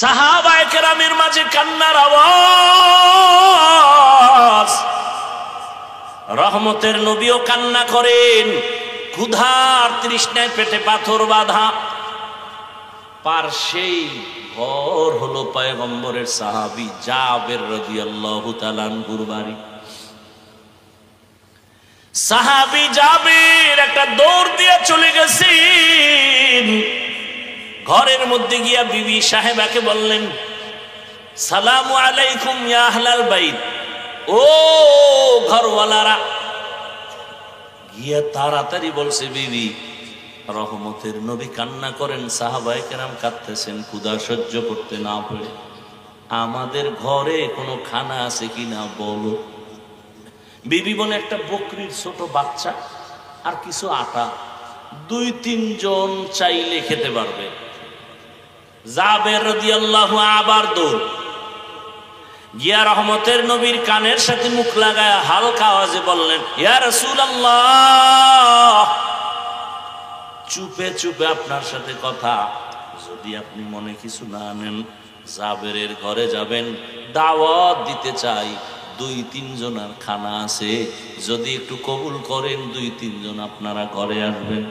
সাহাবায়ে কেরামের মাঝে কান্নার আওয়াজ। রহমতের নবীও কান্না করেন, ক্ষুধার তৃষ্ণায় পেটে পাথর বাঁধা। পার্শ্বেই ঘর হলো পয়গম্বরের সাহাবী জাবের রাদিয়াল্লাহু তাআলা আনহুর বাড়ি। সাহাবী জাবের একটা দৌড় দিয়ে চলে গেছেন। ঘরের মধ্যে গিয়া বিবি সাহেবাকে বললেন, সালামু আলাইকুম ইয়া আহলাল বাইত। ও ঘরওয়ালারা। গিয়া তাড়াতাড়ি বলছে, বিবি রহমতের নবী কান্না করেন, সাহাবায়ে কেরাম কাঁদতেছেন ক্ষুধা সহ্য করতে না পারে, আমাদের ঘরে কোনো খানা আছে কিনা বলো। বিবি বলে, একটা বকরির ছোট বাচ্চা আর কিছু আটা, 2-3 জন চাইলে খেতে পারবে। জাবের রাদিয়াল্লাহু আবার দৌড় গিয়া রহমতের নবীর কানের সাথে মুখ লাগায় হালকা আওয়াজে বললেন, ইয়া রাসূলুল্লাহ, চুপে চুপে আপনার সাথে কথা, যদি আপনি মনে কিছু না নেন, জাবেরের ঘরে যাবেন, দাওয়াত দিতে চাই, 2-3 জনের খানা আছে, যদি একটু কবুল করেন 2-3 জন আপনারা ঘরে আসবেন।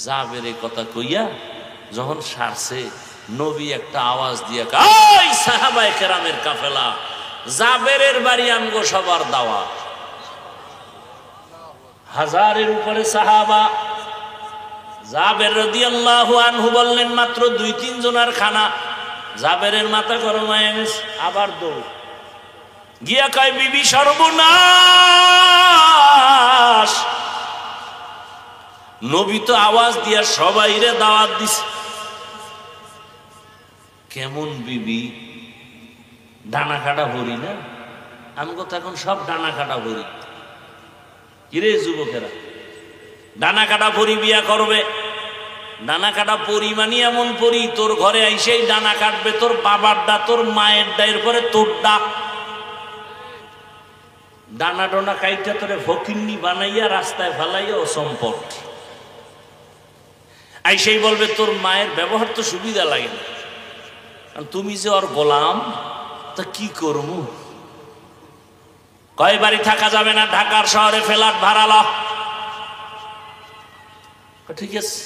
জাবেরের কথা কইয়া যখন সারছে, নবী একটা আওয়াজ দিয়ে, ওই সাহাবায়ে কেরামের কাফেলা, জাবেরের বাড়ি আমগো সবার দাওয়াত। হাজারের উপরে সাহাবা। জাবের রাদিয়াল্লাহু আনহু বললেন, মাত্র 2-3 জনের খানা। জাবেরের মাথা গরম হয়ে গেছে, আবার দৌড় গিয়া কয়, বিবি সর্বনাশ, নবী তো আওয়াজ দিয়া সবাইরে দাওয়াত দিছে। কেমন বিবি, ডানা কাটা ভরি না, আমগো তো এখন সব ডানা কাটা ভরি। কিরে যুবকেরা, ডানা কাটা পরি বিয়া করবে? ডানা কাটা পরি মানে এমন পরি, তোর ঘরে আইসেই ডানা কাটবে, তোর বাবারটা, তোর মায়েরটা, এরপরে তোরটা। ডানা ডোনা কাইটা তোরে ফকিন্নি বানাইয়া রাস্তায় ফেলাইয়া ও সম্পদ। আইসেই বলবে তোর মায়ের ব্যবহার তো সুবিধা লাগে না, তুমি যে ওর গোলাম, তা কি করবো? কয় বাড়ি থাকা যাবে না, ঢাকার শহরে ফ্ল্যাট ভাড়া ল। ঠিক আছে,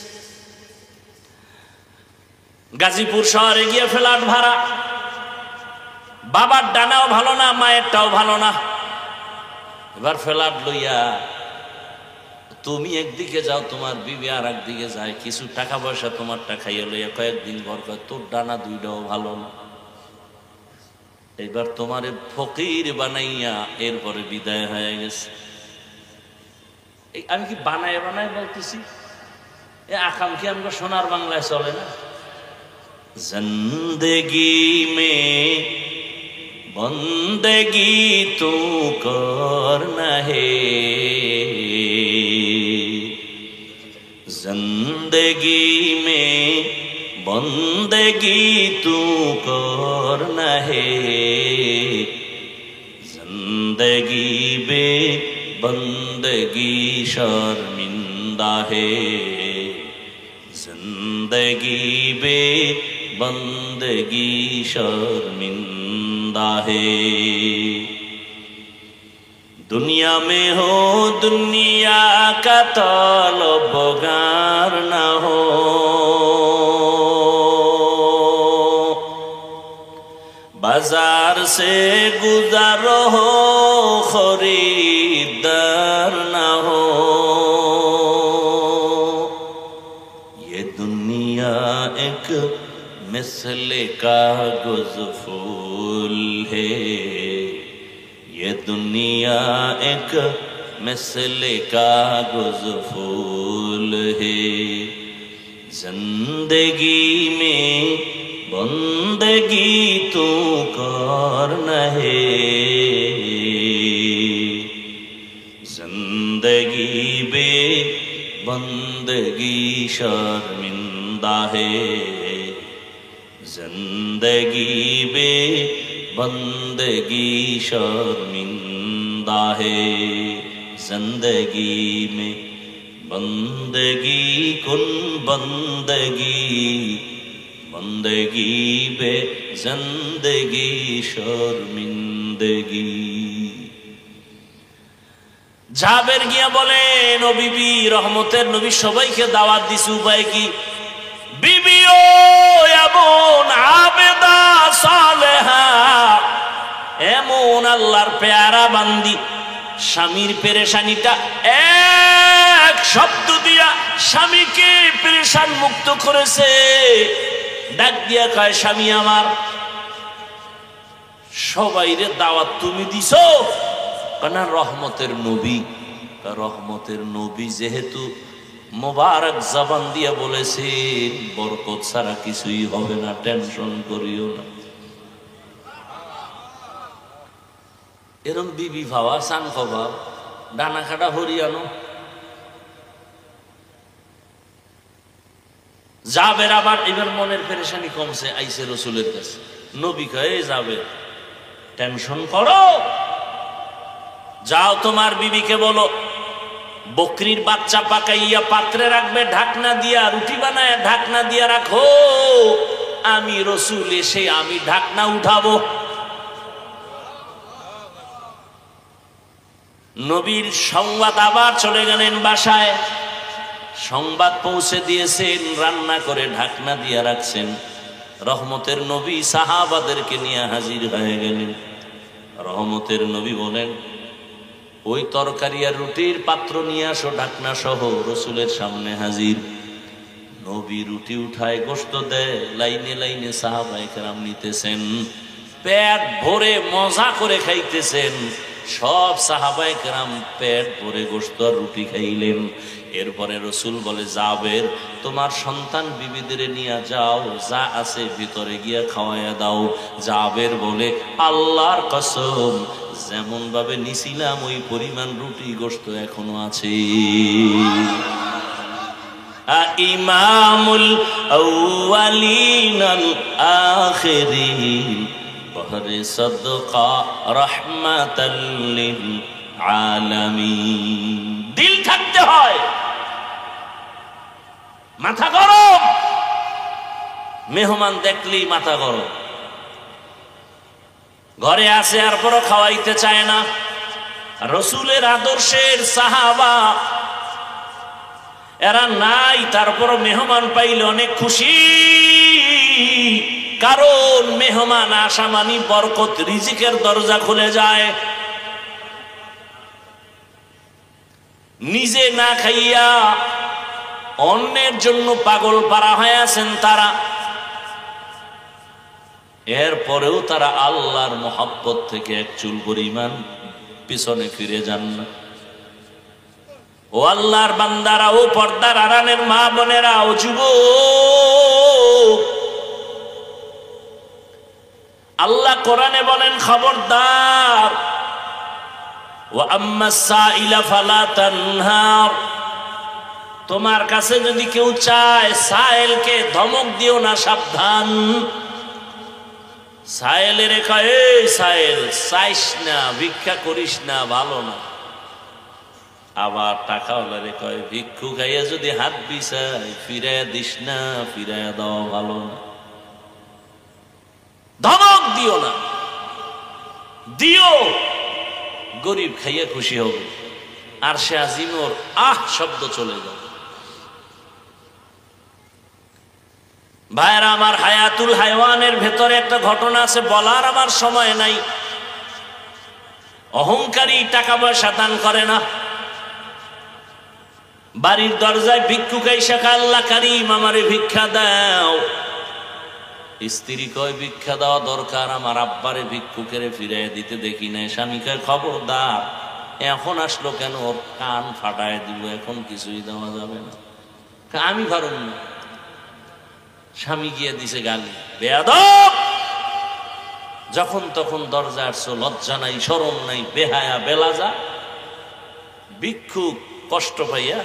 গাজীপুর শহরে গিয়ে ফ্ল্যাট ভাড়া। বাবার ডানাও ভালো না, মায়েরটাও ভালো না। এবার ফ্ল্যাট লইয়া তুমি একদিকে যাও, তোমার বিবি আর একদিকে যায়, কিছু টাকা পয়সা তোমারটা খাইয়া লইয়া কয়েকদিন ঘর কয়, তোর ডানা দুইটাও ভালো না। এবার তোমারে ফকির বানাইয়া এরপরে বিদায় হয়ে গেছে। আমি কি বানায় বানায় বলতেছি? এ আকাম কি আমরা সোনার বাংলায় চলে না? জিন্দেগি মে বন্দেগি তু করনা হে, जिंदगी में बंदगी तू करना है, जिंदगी बे बंदगी शर्मिंदा है, जिंदगी बे बंदगी शर्मिंदा है। दुनिया में हो दुनिया का तलबगार न हो, बाजार से गुजरो हो खरीदार न हो, ये दुनिया एक मिसले कागज फूल है, ये दुनिया एक मिसले कागज फूल है, जिंदगी में बंदगी तू करना है, जिंदगी बे बंदगी शर्मिंदा है, जिंदगी बे बंदगी शर्मिंदा है, जिंदगी में बंदगी कुन बंदगी বন্দেগি বে জিন্দেগি শর্মিন্দগি। জাবের গিয়া বলেন, ও বিবি, রহমতের নবী সবাইকে দাওয়াত দিছে, উপায় কি? বিবি ও এমন আবেদা সালেহা, এমন আল্লাহর পেয়ারা বান্দি, স্বামীর পেরেশানিটা এক শব্দ দিয়া স্বামীকে পেরেশান মুক্ত করেছে। ডাক দিয়া কয়, স্বামী আমার, সবাইরে দাওয়াত তুমি দিছো কেন? রহমতের নবী। রহমতের নবী যেহেতু মোবারক জবান দিয়া বলেছেন, বরকত ছাড়া কিছুই হবে না, টেনশন করিও না। এরম বিবি ভাবা, সান খাবা, ডানা খাটা হরিয়ানো। যাবের আবার এবার মনের পেরেশানি কমছে, আইসে রসুলের কাছে। নবী কয়ে, যাবে, টেনশন করো, যাও তোমার বিবিকে বলো বকরির বাচ্চা পাকাইয়া পাত্রে রাখবে, ঢাকনা দিয়া, রুটি বানায় ঢাকনা দিয়া রাখো, আমি রসুল এসে আমি ঢাকনা উঠাবো। নবীর সংবাদ আবার চলে গেলেন বাসায়, সংবাদ পৌঁছে দিয়েছেন, রান্না করে ঢাকনা দিয়া রাখছেন। রহমতের নবী সাহাবাদেরকে নিয়ে হাজির হয়ে গেলেন। রহমতের নবী বলেন, ওই তরকারি আর রুটির পাত্র নিয়ে আসো ঢাকনা সহ। রসুলের সামনে হাজির। নবী রুটি উঠায়, গোশত দেয়, লাইনে লাইনে সাহাবায়ে কেরাম নিতেছেন, পেট ভরে মজা করে খাইতেছেন। সব সাহাবায়ে কেরাম পেট ভরে গোশত আর রুটি খাইলেন। এরপরে রসুল বলে, যাবের, তোমার সন্তান বিবিদের নিয়ে যাও, যা আছে ভিতরে গিয়া খাওয়াইয়া দাও। যাবের বলে, আল্লাহর কসম, যেমন ভাবে নিছিলাম ওই পরিমাণ রুটি গোশত এখনো আছে। ইমামুল আউয়ালিন আল আখিরিন বহরে সাদকা রাহমাতাল লিল আলামিন। দিল থাকতে হয়, মাথা গরম, মেহমান দেখলেই মাথা গরম। ঘরে আসে আর পরও খাওয়াইতে চায় না। রসুলের আদর্শের সাহাবা এরা নাই, তারপরও মেহমান পাইলে অনেক খুশি, কারণ মেহমান আসা মানি বরকত, রিজিকের দরজা খুলে যায়। নিজে না খাইয়া অন্যের জন্য পাগল পারা হয়ে আছেন তারা, এরপরেও তারা আল্লাহর মহব্বত থেকে এক চুল পরিমাণ পিছনে ফিরে যান না। ও আল্লাহর বান্দারা, ও পর্দার আড়ালের মা বোনেরা, ও যুবক, আল্লাহ কোরআনে বলেন, খবরদার, ওয়া আম্মাস সাইলা ফালা তানহার, তোমার কাছে যদি কেউ চায়, সাইলকে ধমক দিও না, সাবধান। সাইলের কয়, এই সাইল, চাইস না, ভিক্ষা করিস না, ভালো না। আবার টাকা হলে কয়, ভিক্ষু খাইয়া যদি হাত বিছাই, ফিরাইয়া দিস না, ফিরাইয়া দেওয়া ভালো না। ধমক দিও না, দিও, গরিব খাইয়া খুশি হবে। আর সে আজিমর আহ শব্দ চলে যাবে। ভাইরা আমার, হায়াতুল হায়ওয়ানের ভেতরে একটা ঘটনা আছে, বলার আমার সময় নাই। অহংকারী টাকা পয়সা দান করে না। বাড়ির দরজায় ভিক্ষুক আইসা কয়, আল্লাহ কারীম, আমারে ভিক্ষা দাও। স্ত্রী কয়, ভিক্ষা দেওয়া দরকার, আমার আব্বারে ভিক্ষুকের ফিরাইয়া দিতে দেখি নাই। স্বামী কয়, খবরদার, এখন আসলো কেন, ওর কান ফাটায় দিব, এখন কিছুই দেওয়া যাবে না। আমি পারুম না। স্বামী গিয়ে দিছে গালি, বেয়াদব, যখন তখন দরজা আসছো, লজ্জা নাই, শরম নাই, বেহায়া বেলাজা। ভিক্ষুক কষ্ট পাইয়া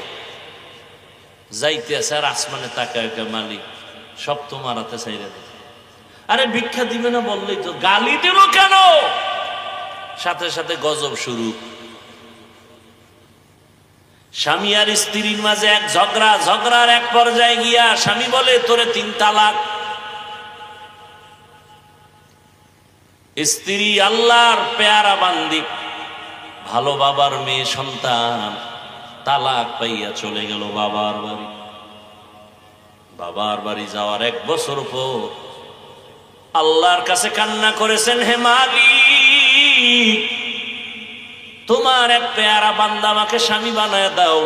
যাইতে আছে, আর আসমানে তাকায়, মালিক সব তোমার হাতে চাইরে দেয়। আরে ভিক্ষা দিবে না বললেই তো, গালি দিল কেন? সাথে সাথে গজব শুরু। স্বামী আর স্ত্রীর মাঝে এক ঝগড়ার এক পর্যায়ে গিয়া স্বামী বলে, তোরে 3 তালাক। স্ত্রী আল্লাহর পেয়ারা বান্দি, ভালো বাবার মেয়ে সন্তান, তালাক পাইয়া চলে গেল বাবার বাড়ি। বাবার বাড়ি যাওয়ার 1 বছর পর আল্লাহর কাছে কান্না করেছেন, হে মালিক, তোমার এক পেয়ারা বান্দা আমাকে স্বামী বানায় দাও।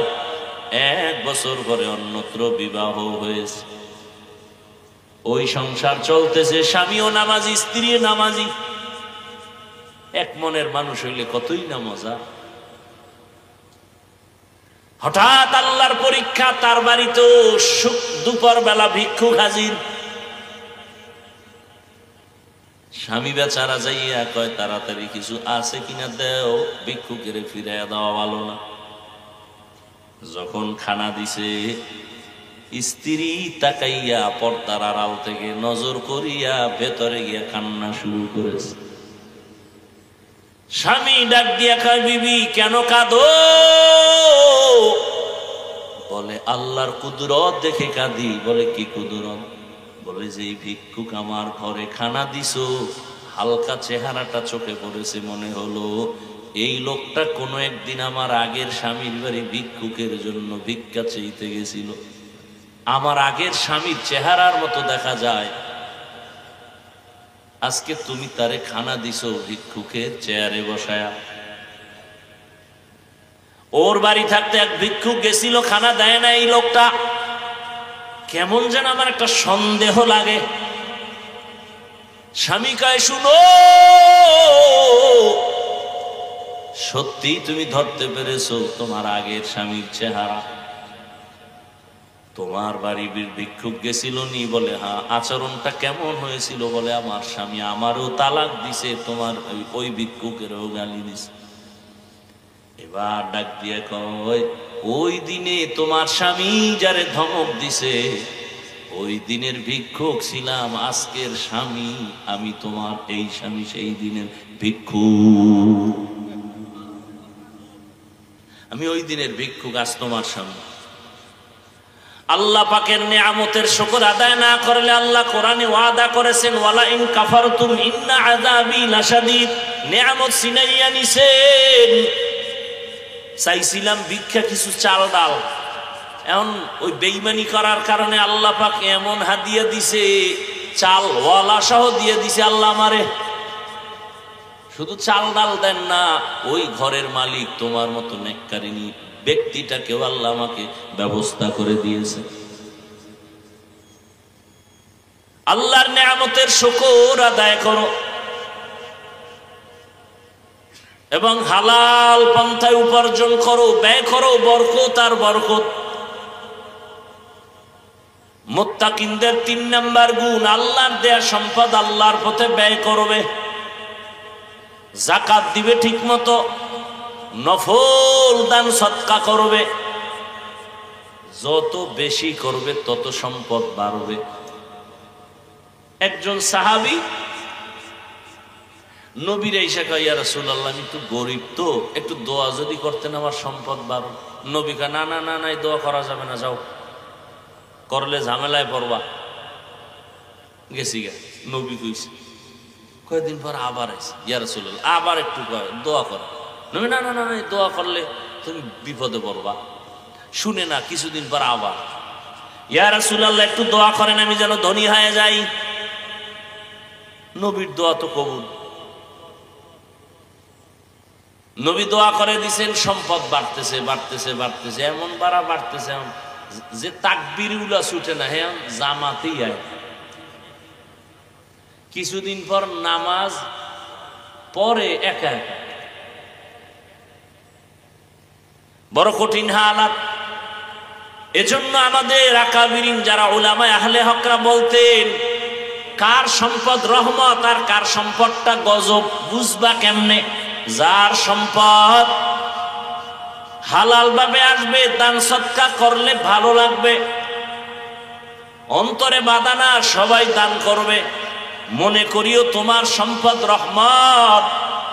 1 বছর পরে অন্যত্র বিবাহ হয়েছে, ওই সংসার চলতেছে, স্বামীও নামাজি, স্ত্রীও নামাজি। এক মনের মানুষ হইলে কতই না মজা। হঠাৎ আল্লাহর পরীক্ষা, তার বাড়িতে দুপুর বেলা ভিক্ষুক হাজির। স্বামী বেচারা যাইয়া কয়, তাড়াতাড়ি কিছু আছে কিনা দেও, ভিক্ষুকের ফিরাইয়া দেওয়া ভালো না। যখন খানা দিছে, স্ত্রী তাকাইয়া পর্দার আড়াল থেকে নজর করিয়া ভেতরে গিয়া কান্না শুরু করেছে। স্বামী ডাক দিয়া কয়, বিবি কেন কাঁদো? বলে আল্লাহর কুদরত দেখে কাঁদি। বলে কি কুদরত? বলে যে এই ভিক্ষুক আমার ঘরে খানা দিছো, হালকা চেহারাটা চোখে পড়েছে, মনে হলো এই লোকটা কোনো একদিন আমার আগের স্বামীর বাড়ি ভিক্ষুকের জন্য ভিক্ষা চাইতে গেছিল। আমার আগের স্বামীর চেহারার মতো দেখা যায়। আজকে তুমি তারে খানা দিছো ভিক্ষুকের চেয়ারে বসায়া। ওর বাড়ি থাকতে এক ভিক্ষুক গেছিল, খানা দেয় না এই লোকটা। কেমন যেন আমার একটা সন্দেহ লাগে। স্বামী কয়, শুনো, সত্যি তুমি ধরতে পেরেছো তোমার আগের স্বামীর চেহারা? তোমার বাড়ি ভিক্ষুক গেছিল নি? বলে হ্যাঁ। আচরণটা কেমন হয়েছিল? বলে আমার স্বামী আমারও তালাক দিছে, তোমার ওই ভিক্ষুকেরও গালি দিছে। এবার ডাক দিয়ে কয়, ওই দিনে তোমার স্বামী যারে ধমক দিছে, ওই দিনের ভিক্ষুক ছিলাম, আজকের স্বামী আমি, তোমার এই স্বামী সেই দিনের ভিক্ষুক। আমি ওই দিনের ভিক্ষুক, আজ তোমার স্বামী। আল্লাহ পাকের নিয়ামতের শুকর আদায় না করলে আল্লাহ কোরআনে ওয়াদা করেছেন, ওয়ালা ইন কাফারতুম ইন্না আযাবি লাশাদীদ। নিয়ামত ছিনাইয়া নিছেন। চাইছিলাম ভিক্ষা কিছু চাল ডাল, এখন ওই বেঈমানি করার কারণে আল্লাহ পাক এমন হাদিয়া দিছে, চাল ওয়ালা সহ দিয়ে দিছে আল্লাহ আমারে। শুধু চাল ডাল দেন না, ওই ঘরের মালিক তোমার মতো নেককারিনী ব্যক্তিটাকেও আল্লাহ আমাকে ব্যবস্থা করে দিয়েছে। আল্লাহর নিয়ামতের শুকর আদায় করো এবং হালাল পন্থায় উপার্জন করো, ব্যয় করো, বরকত আর বরকত। মুত্তাকিনদের 3 নাম্বার গুণ, আল্লাহর দেয়া সম্পদ আল্লাহর পথে ব্যয় করবে, যাকাত দিবে ঠিক মতো, নফল দান সদকা করবে। যত বেশি করবে তত সম্পদ বাড়বে। একজন সাহাবী নবীর এসে কয়, ইয়া রাসূলুল্লাহ, আমি একটু গরিব তো, একটু দোয়া যদি করতেন আমার সম্পদ বাড়ো। নবী কয়, না না না না, দোয়া করা যাবে না, যাও, করলে ঝামেলায় পড়বা। গেছি গা, নবী কইছে। কয়েকদিন পর আবার আইছে, ইয়া রাসূলুল্লাহ, আবার একটু দোয়া করো। নবী, না না না, দোয়া করলে তুমি বিপদে পড়বা। শুনে না, কিছুদিন পর আবার, ইয়া রাসূলুল্লাহ, একটু দোয়া করেন আমি যেন ধনী হয়ে যাই। নবীর দোয়া তো কবুল। নবী দোয়া করে দিছেন, সম্পদ বাড়তেছে বাড়তেছে বাড়তেছে, এমন বাড়তেছে যে তাকবীর উলা ছুটে না, হ্যাঁ জামাতেই আয়। কিছুদিন পর নামাজ পরে একা একা। বড় কঠিন হালাত। এজন্য আমাদের আকাবিরিন যারা উলামায়ে আহলে হকরা বলতেন, কার সম্পদ রহমত আর কার সম্পদটা গজব বুঝবা কেমনে? যার সম্পদ হালাল ভাবে আসবে, দান সদকা করলে ভালো লাগবে, অন্তরে বাধা না, সবাই দান করবে। মনে করিও তোমার সম্পদ রহমত,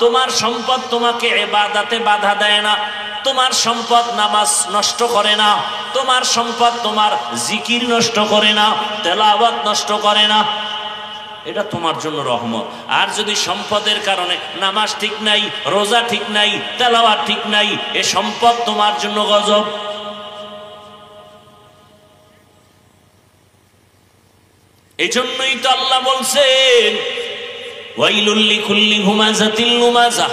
তোমার সম্পদ তোমাকে ইবাদতে বাধা দেয় না, তোমার সম্পদ নামাজ নষ্ট করে না, তোমার সম্পদ তোমার জিকির নষ্ট করে না, তেলাওয়াত নষ্ট করে না। এটা তোমার জন্য রহমত। আর যদি সম্পদের কারণে নামাজ ঠিক নাই, রোজা ঠিক নাই, তেলাওয়াত ঠিক নাই, এ সম্পদ তোমার জন্য গজব। এই জন্যই তো আল্লাহ বলছেন ওয়াইলুল লিকুল্লি হুমাযাতিল লুমাযা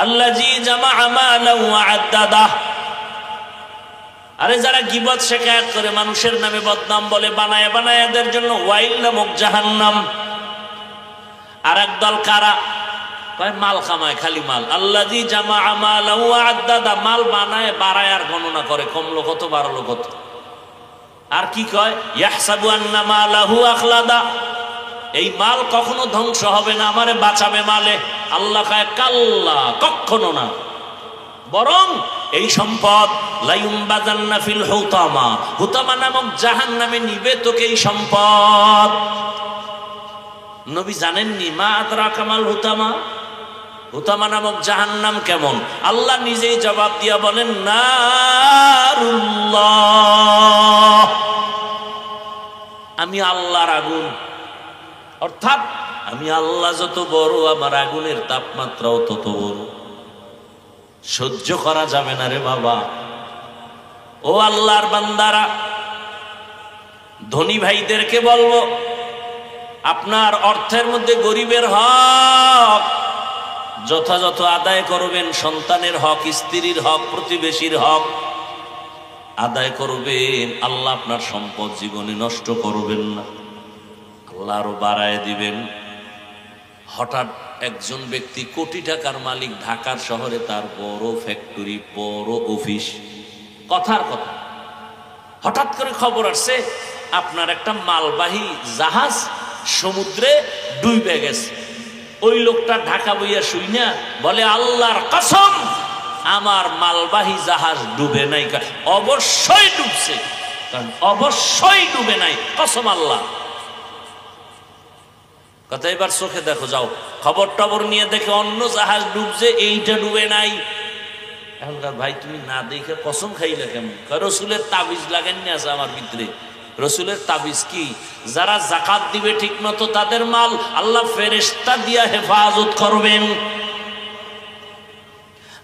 আল্লাযী জামাআ মালান ওয়া আদ্দাদা। আরে যারা গীবত শিকায়াত করে, মানুষের নামে বদনাম বলে, বানায় বানায়, এদের জন্য ওয়াইল নামক জাহান্নাম। আর একদল কারা কয় মাল কামায়, খালি মাল। আল্লাযী জামাআ মালান ওয়া আদ্দাদা, মাল বানায়, বাড়ায় আর গণনা করে, কমলো কত বাড়লো কত। আর কি কয় ইয়াহসাবু আন্না মালাহু আখলাদা, এই মাল কখনো ধ্বংস হবে না, আমারে বাঁচাবে মালে। আল্লাহ কয় কাল্লা, কখনো না, বরং এই সম্পদ লায়ুমবাযান্না ফিল হুতামা, হুতামা নামক জাহান্নামে নিবে তোকে এই সম্পদ। নবী জানেননি? মা আদরাকা মাল হুতামা, হুতামা নামক জাহান্নাম কেমন? আল্লাহ নিজেই জবাব দিয়া বলেন নারুল্লাহ, আমি আল্লাহর আগুন। অর্থাৎ আমি আল্লাহ যত বড়, আমার আগুনের তাপমাত্রাও তত বড়। সহ্য করা যাবে না রে বাবা। ও আল্লাহর বান্দারা, ধনী ভাইদেরকে বলবো, আপনার অর্থের মধ্যে গরিবের হক যথাযথ আদায় করবেন। সন্তানের হক, স্ত্রীর হক, প্রতিবেশীর হক আদায় করবেন। আল্লাহ আপনার সম্পদ জীবনে নষ্ট করবেন না, আল্লাহ আরো বাড়ায় দিবেন। হঠাৎ একজন ব্যক্তি কোটি টাকার মালিক, ঢাকার শহরে তার বড় ফ্যাক্টরি, বড় অফিস, কথার কথা, হঠাৎ করে খবর আসছে আপনার একটা মালবাহী জাহাজ সমুদ্রে ডুবে গেছে। ওই লোকটা ঢাকা বইয়া শুই না বলে আল্লাহর কসম আমার মালবাহী জাহাজ ডুবে নাই। অবশ্যই ডুবছে, কারণ অবশ্যই ডুবে নাই, কসম আল্লাহ। কথা এবার চোখে দেখো, যাও খবর টবর নিয়ে দেখে অন্য জাহাজ ডুবছে, এইটা ডুবে নাই। এখনকার ভাই তুমি না দেখে কসম খাইলে কেমন? রসুলের তাবিজ লাগাননি আছে আমার ভিতরে। রসুলের তাবিজ কি? যারা যাকাত দিবে ঠিক মতো তাদের মাল আল্লাহ ফেরেশতা দিয়া হেফাজত করবেন।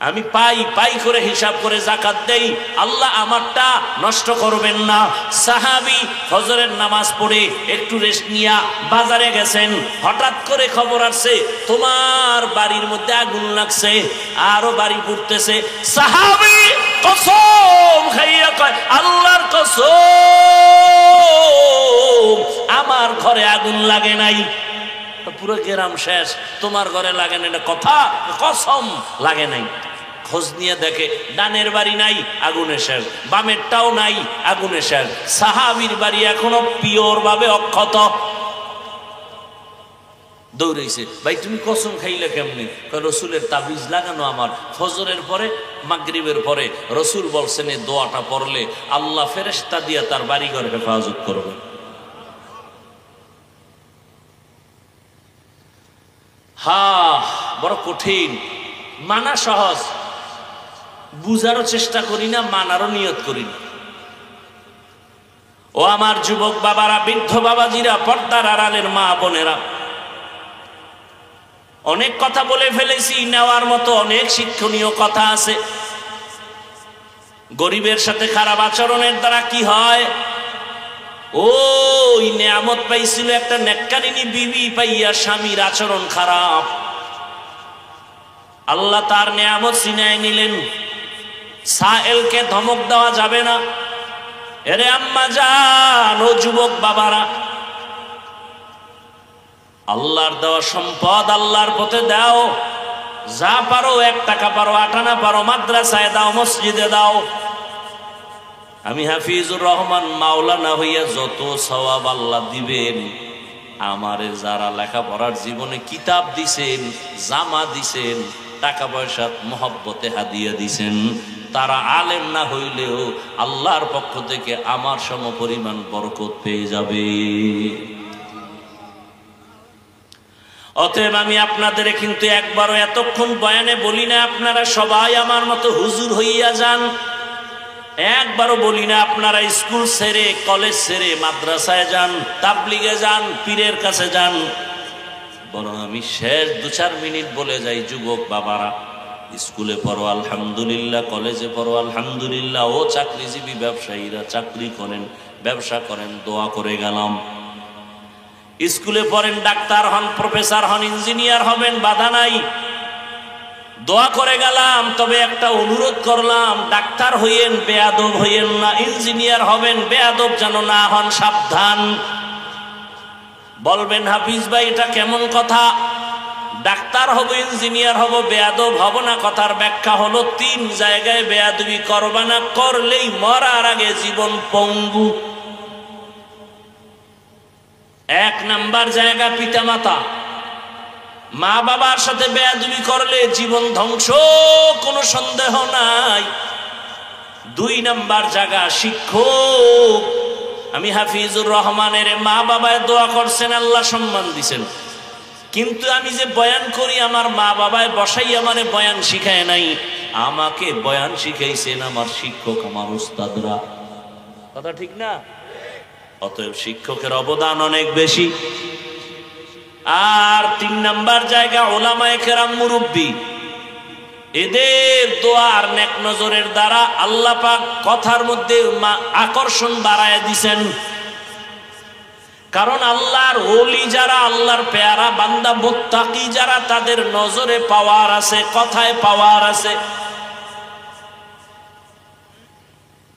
আমি পাই পাই করে হিসাব করে যাকাত দেই, আল্লাহ আমারটা নষ্ট করবেন না। সাহাবী ফজরের নামাজ পড়ে একটু রেস্ট নিয়া বাজারে গেছেন, হঠাৎ করে খবর আসছে তোমার বাড়ির মধ্যে আগুন লাগছে, আরো বাড়ি পুড়তেছে। সাহাবী কসম খাইয়া কয় আল্লাহর কসম আমার ঘরে আগুন লাগে নাই। পুরো গ্রাম শেষ, তোমার ঘরে লাগে না, কথা কসম লাগে নাই। খোঁজ নিয়ে দেখে ডানের বাড়ি নাই, আগুনে শেষ, বামেরটাও নাই, আগুনে শেষ। সাহাবীর বাড়ি এখনো পিওর ভাবে অক্ষত। দৌড়াইছে, ভাই তুমি কসম খাইলে কেমনি? রসুলের তাবিজ লাগানো আমার। ফজরের পরে, মাগরিবের পরে রসুল বলছেন এই দোয়াটা পড়লে আল্লাহ ফেরেশতা দিয়া তার বাড়িঘর হেফাজত করবে। বড় কঠিন, মানা সহজ, বুঝারও চেষ্টা করি না, মানারও নিয়ত করি না। ও আমার যুবক বাবারা, বৃদ্ধ বাবাজিরা, পর্দার আড়ালের মা বোনেরা, অনেক কথা বলে ফেলেছি, নেওয়ার মতো অনেক শিক্ষণীয় কথা আছে। গরিবের সাথে খারাপ আচরণের দ্বারা কি হয়? ওই নেয়ামত পাইছিল একটা নেককারিনী বিবি, পাইয়া স্বামীর আচরণ খারাপ, আল্লাহ তার নেয়ামত ছিনায় নিলেন। সায়েলকে ধমক দেওয়া যাবে না। এরে আম্মা জান, ও যুবক বাবারা, আল্লাহর দেওয়া সম্পদ আল্লাহর পথে দাও। যা পারো, 1 টাকা পারো, 8 আনা পারো, মাদ্রাসায় দাও, মসজিদে দাও। আমি হাফিজুর রহমান মাওলানা হইয়া যত সওয়াব আল্লাহ দিবেন, আমারে যারা লেখাপড়ার জীবনে কিতাব দিছেন, জামা দিছেন, টাকা পয়সা মহব্বতে হাদিয়া দিছেন, তারা আলেম না হইলেও আল্লাহর পক্ষ থেকে আমার সমপরিমাণ বরকত পেয়ে যাবে। অতএব আমি আপনাদের কিন্তু একবারও এতক্ষণ বয়ানে বলি না আপনারা সবাই আমার মতো হুজুর হইয়া যান। একবারও বলি না আপনারা স্কুল ছেড়ে কলেজ ছেড়ে মাদ্রাসায় যান, তাবলিগে যান, পীরের কাছে যান। বরং আমি শেষ 2-4 মিনিট বলে যাই, যুবক বাবারা স্কুলে পড়ো আলহামদুলিল্লাহ, কলেজে পড়ো আলহামদুলিল্লাহ, ও চাকরিজীবী ব্যবসায়ীরা চাকরি করেন, ব্যবসা করেন, দোয়া করে গেলাম। স্কুলে পড়েন, ডাক্তার হন, প্রফেসর হন, ইঞ্জিনিয়ার হবেন, বাধা নাই, দোয়া করে গেলাম। তবে একটা অনুরোধ করলাম, ডাক্তার হইয়েন, বেয়াদব হইয়েন না, ইঞ্জিনিয়ার হবেন, বেয়াদব যেন না হন, সাবধান। বলবেন হাফিজ ভাই এটা কেমন কথা? ডাক্তার হব, ইঞ্জিনিয়ার হব, বেয়াদব হব না, কথার ব্যাখ্যা হলো 3 জায়গায় বেয়াদবি করবা না, করলেই মরার আগে জীবন পঙ্গু। 1 নাম্বার জায়গা পিতামাতা, মা বাবার সাথে বেয়াদবি করলে জীবন ধ্বংস, কোনো সন্দেহ নাই। 2 নাম্বার জায়গা শিক্ষক। আমি হাফিজুর রহমানের মা বাবায় দোয়া করছেন, আল্লাহ সম্মান দিছেন, কিন্তু আমি যে বয়ান করি আমার মা বাবায় বসাই আমারে বয়ান শিখায় নাই, আমাকে বয়ান শিখাইছেন আমার শিক্ষক, আমার উস্তাদরা। কথা ঠিক না? অতএব শিক্ষকের অবদান অনেক বেশি। আর 3 নাম্বার জায়গা ওলামায়ে কেরাম, মুরব্বী, এদের দোয়া আর নেক নজরের দ্বারা আল্লাহ পাক কথার মধ্যে আকর্ষণ বাড়ায় দিছেন। কারণ আল্লাহর ওলি যারা, আল্লাহর পেয়ারা বান্দা মুত্তাকি যারা, তাদের নজরে পাওয়ার আছে, কথায় পাওয়ার আছে।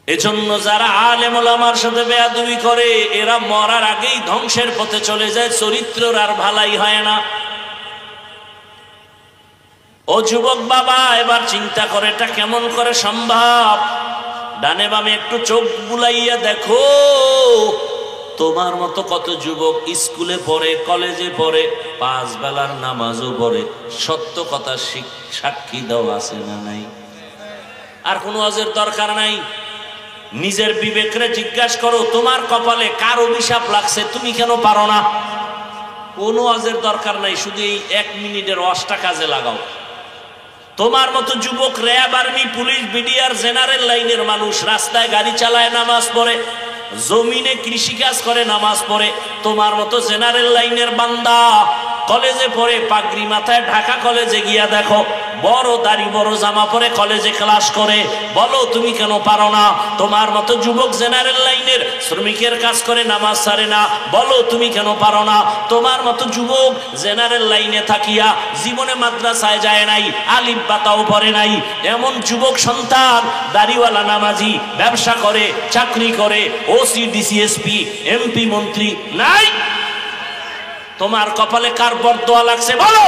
এজন্য যারা আলেম ওলামার সাথে বেয়াদবি করে এরা মরার আগেই ধ্বংসের পথে চলে যায়, চরিত্রের আর ভালাই হয় না। ও যুবক বাবা, এবার চিন্তা করে এটা কেমন করে সম্ভব? ডানে বামে একটু চোখ বুলাইয়া দেখো, তোমার মতো কত যুবক স্কুলে পড়ে, কলেজে পড়ে, 5 বেলার নামাজও পড়ে, সত্য কথা সাক্ষী দাও আছে না নাই? আর কোনো ওয়াজের দরকার নাই। নিজের বিবেকরে জিজ্ঞাসা করো, তোমার কপালে কার অভিশাপ লাগছে, তুমি কেন পারো না? কোনো ওয়াজের দরকার নাই, শুধু এই 1 মিনিটের ওয়াজটা কাজে লাগাও। তোমার মতো যুবক RAB, army, police, BDR, general লাইনের মানুষ রাস্তায় গাড়ি চালায়, নামাজ পড়ে, জমিনে কৃষিকাজ করে, নামাজ পড়ে। তোমার মতো জেনারেল লাইনের বান্দা কলেজে পড়ে, পাগড়ি মাথায়, ঢাকা কলেজে গিয়া দেখো, বড় দাড়ি বড় জামা পরে কলেজে ক্লাস করে, বলো তুমি কেন পারো না? তোমার মতো যুবক জেনারেল লাইনের শ্রমিকের কাজ করে, নামাজ ছাড়ে না, বলো তুমি কেন পারো না? তোমার মতো যুবক জেনারেল লাইনে থাকিয়া জীবনে মাদ্রাসায় যায় নাই, আলিফ বাতাও পড়ে নাই, এমন যুবক সন্তান দাড়িওয়ালা নামাজি, ব্যবসা করে, চাকরি করে, ওসি, ডিসিএসপি, এমপি, মন্ত্রী নাই। তোমার কপালে কার বরদোয়া লাগছে বলো?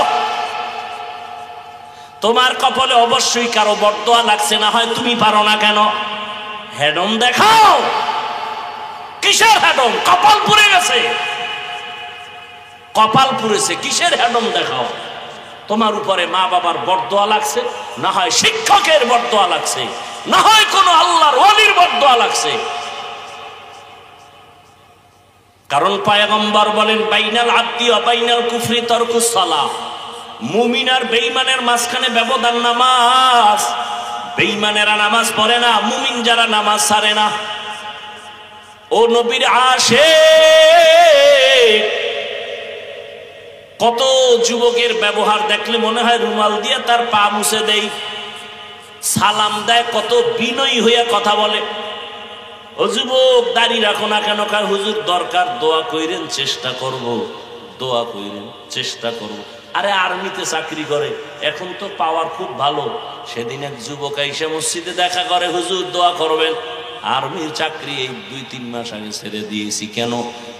তোমার কপালে অবশ্যই কারো বরদোয়া লাগছে, না হয় তুমি পারো না কেন? হেডম দেখাও। কিসের হেডম? কপাল পুড়ে গেছে, কপাল পুড়েছে, কিসের হেডম দেখাও? তোমার উপরে মা বাবার বরদোয়া লাগছে, না হয় শিক্ষকের বরদোয়া লাগছে, না হয় কোনো আল্লাহর ওলির বরদোয়া লাগছে। কারণ পয়গম্বর বলেন, বাইনাল আব্দি ওয়া বাইনাল কুফরি তারকুস সালাহ। মুমিন আর বেঈমানের মাঝখানে ব্যবধান নামাজ। বেঈমানেরা নামাজ পড়ে না, মুমিন যারা নামাজ ছাড়ে না। ও নবীর আশিক, কত যুবকের ব্যবহার দেখলে মনে হয় রুমাল দিয়ে তার পা মুছে দেয়, সালাম দেয়, কত বিনয়ী হইয়া কথা বলে। ও যুবক, দাড়ি রাখো না কেন? কার হুজুর দরকার, দোয়া কইরেন, চেষ্টা করব, দোয়া কইরেন, চেষ্টা করব। আরে আর্মিতে চাকরি করে, এখন তো পাওয়ার খুব ভালো। সেদিন এক যুবক এসে মসজিদে দেখা করে, হুজুর দোয়া করবেন। আর্মির চাকরি এই 2-3 মাস আগে ছেড়ে দিয়েছি। কেন?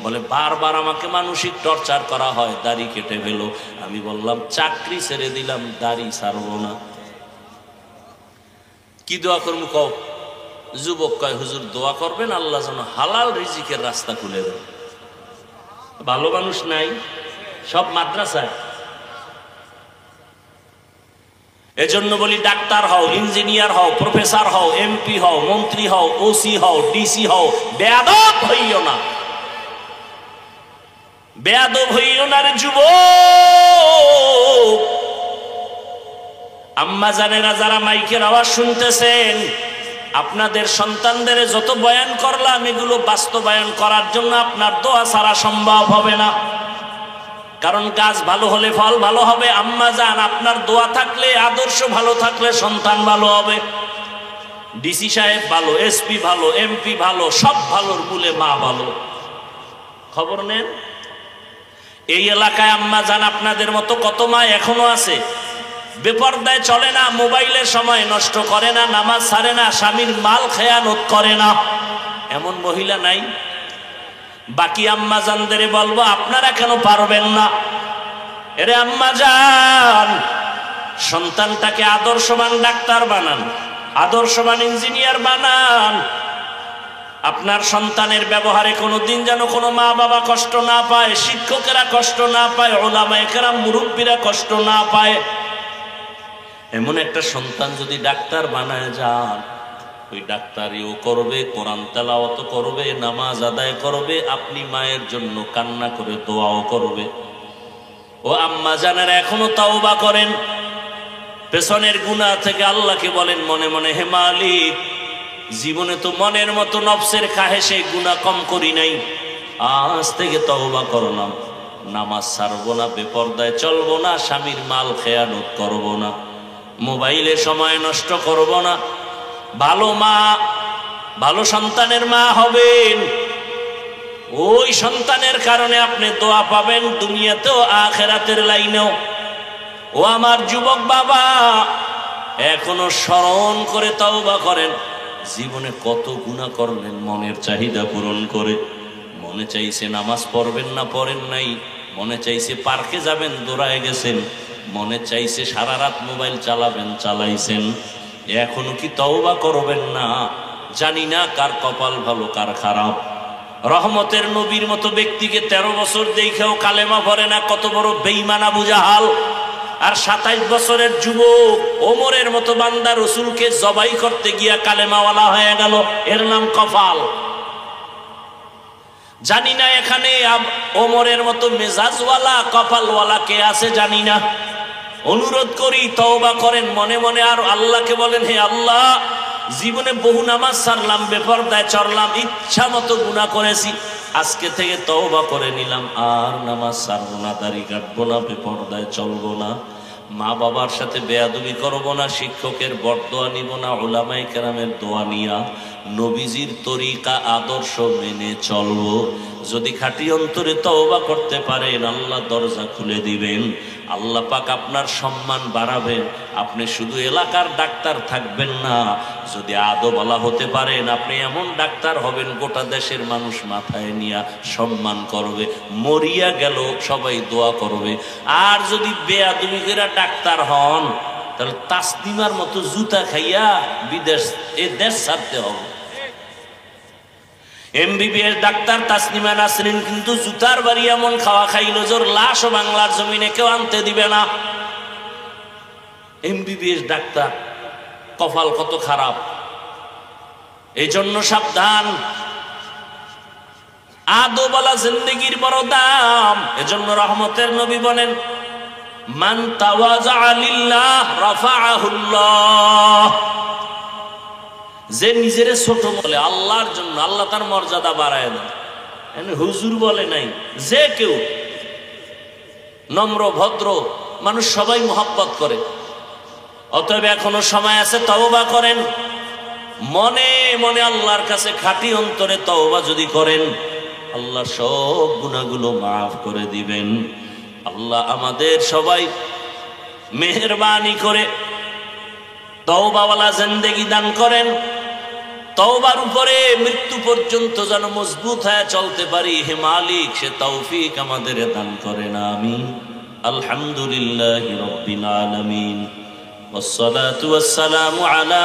বলে বারবার আমাকে মানসিক টর্চার করা হয়, দাড়ি কেটে ফেলো। আমি বললাম চাকরি ছেড়ে দিলাম, দাড়ি ছাড়বো না। কি দোয়া করবো কও? যুবক কয়, হুজুর দোয়া করবেন আল্লাহ যেন হালাল রিজিকের রাস্তা খুলে দেয়। ভালো মানুষ নাই, সব মাদ্রাসায়। এজন্য বলি, ডাক্তার হও, ইঞ্জিনিয়ার হও, প্রফেসর হও, এমপি হও, মন্ত্রী হও, ওসি হও, ডিসি হও, বেয়াদব হইও না, বেয়াদব হইও না রে যুবক। আম্মা জানেরা যারা মাইকের আওয়াজ শুনতেছেন, আপনাদের সন্তানদের যত বয়ান করলাম এগুলো বাস্তবায়ন করার জন্য আপনার দোয়া ছাড়া সম্ভব হবে না। কারণ গাছ ভালো হলে ফল ভালো হবে। আম্মা জান, আপনার দোয়া থাকলে, আদর্শ ভালো থাকলে সন্তান ভালো হবে। ডিসি সাহেব ভালো, এসপি ভালো, এমপি ভালো, সব ভালোর মূলে মা ভালো। খবর নেন, এই এলাকায় আম্মা জান আপনাদের মতো কত মা এখনো আছে, বেপরদায় চলে না, মোবাইলের সময় নষ্ট করে না, নামাজ ছাড়ে না, স্বামীর মাল খেয়ানত করে না, এমন মহিলা নাই? বাকি আম্মা জানদের বলবো, আপনারা কেন পারবেন না? এরে আম্মা জান, সন্তানটাকে আদর্শবান ডাক্তার বানান, আদর্শবান ইঞ্জিনিয়ার বানান। আপনার সন্তানের ব্যবহারে কোনোদিন যেন কোনো মা বাবা কষ্ট না পায়, শিক্ষকেরা কষ্ট না পায়, ওলামায়ে কেরাম মুরব্বীরা কষ্ট না পায়। এমন একটা সন্তান যদি ডাক্তার বানায় যান, ওই ডাক্তারিও করবে, কোরআন তেলাওয়াত করবে, নামাজ আদায় করবে, আপনি মায়ের জন্য কান্না করে দোয়াও করবে। ও আম্মা জানেরা, এখনো তাওবা করেন, পেছনের গুনাহ থেকে আল্লাহকে বলেন মনে মনে, হে মালিক, জীবনে তো মনের মতো নফসের কাহেসে গুনাহ কম করি নাই, আজ থেকে তওবা করলাম, নামাজ ছাড়বো না, বেপরদায় চলবো না, স্বামীর মাল খেয়ানত করবো না, মোবাইলে সময় নষ্ট করব না। ভালো মা, ভালো সন্তানের মা হবেন। ওই সন্তানের কারণে আপনি দোয়া পাবেন দুনিয়াতেও আখিরাতের লাইনেও। ও আমার যুবক বাবা, এখনো স্মরণ করে তওবা করেন, জীবনে কত গুনাহ করলেন মনের চাহিদা পূরণ করে। মনে চাইছে নামাজ পড়বেন না, পড়েন নাই। মনে চাইছে পার্কে যাবেন, দৌড়ায় গেছেন। মনে চাইছে সারা রাত মোবাইল চালাবেন, চালাইছেন। এখনো কি তওবা করবেন না? জানি না কার কপাল ভালো কার খারাপ। রহমতের নবীর মতো ব্যক্তিকে 13 বছর দেখেও কালেমা পড়ে না, কত বড় বেঈমান আবু জাহাল। আর 27 বছরের যুবক ওমরের মতো বান্দা রসুলকে জবাই করতে গিয়া কালেমাওয়ালা হয়ে গেল, এর নাম কপাল। জানি না এখানে ওমরের মতো মেজাজওয়ালা কপালওয়ালা কে আছে, জানি না। অনুরোধ করি তওবা করেন মনে মনে, আর আল্লাহকে বলেন, হে আল্লাহ, জীবনে বহু নামাজ ছাড়লাম, বেপরদায় চললাম, ইচ্ছা মতো গুনাহ করেছি, আজকে থেকে তওবা করে নিলাম, আর নামাজ ছাড়বো না, দাড়ি কাটবো না, বেপরদায় চলবো না, মা বাবার সাথে বেয়াদবি করবো না, শিক্ষকের বরদোয়া নিব না, উলামায়ে কেরামের দোয়া নিয়া নবীজির তরিকা আদর্শ মেনে চলবো। যদি খাঁটি অন্তরে তওবা করতে পারেন, আল্লাহ দরজা খুলে দিবেন, আল্লাহ পাক আপনার সম্মান বাড়াবেন। আপনি শুধু এলাকার ডাক্তার থাকবেন না, যদি আদওয়ালা হতে পারেন, আপনি এমন ডাক্তার হবেন গোটা দেশের মানুষ মাথায় নিয়ে সম্মান করবে, মরিয়া গেল সবাই দোয়া করবে। আর যদি বেয়াদবি করে ডাক্তার হন, তাহলে তাসলিমার মতো জুতা খাইয়া বিদেশ দেশ ছাড়তে হবে। এমবিবিএস ডাক্তার তাসলিমা নাসরিন কিন্তু জুতার বাড়ি এমন খাওয়া খাইল, জোর লাশও বাংলার জমিনে কেউ আনতে দিবে না। এমবিবিএস ডাক্তার, কপাল কত খারাপ। এই জন্য সাবধান, আদওয়ালা জিন্দেগির বড় দাম। এজন্য রহমতের নবী বলেন, মান তাওয়াজা লিল্লাহ রাফাআহুল্লাহ। যে নিজের ছোট বলে আল্লাহর জন্য, আল্লাহ তার মর্যাদা বাড়ায় দেন। হুজুর বলে নাই, যে কেউ নম্র ভদ্র মানুষ সবাই মহব্বত করে। অতএব এখনো সময় আছে, তওবা করেন মনে মনে, আল্লাহর কাছে খাঁটি অন্তরে তওবা যদি করেন, আল্লাহ সব গুনাহগুলো মাফ করে দিবেন। আল্লাহ আমাদের সবাই মেহেরবানি করে তওবাওয়ালা জিন্দেগি দান করেন। তওবার উপরে মৃত্যু পর্যন্ত যেন মজবুত হয়ে চলতে পারি, হে মালিক সে তৌফিক আমাদের দান করেন, আমিন। আলহামদুলিল্লাহি রাব্বিল আলামিন, والصلاة والسلام على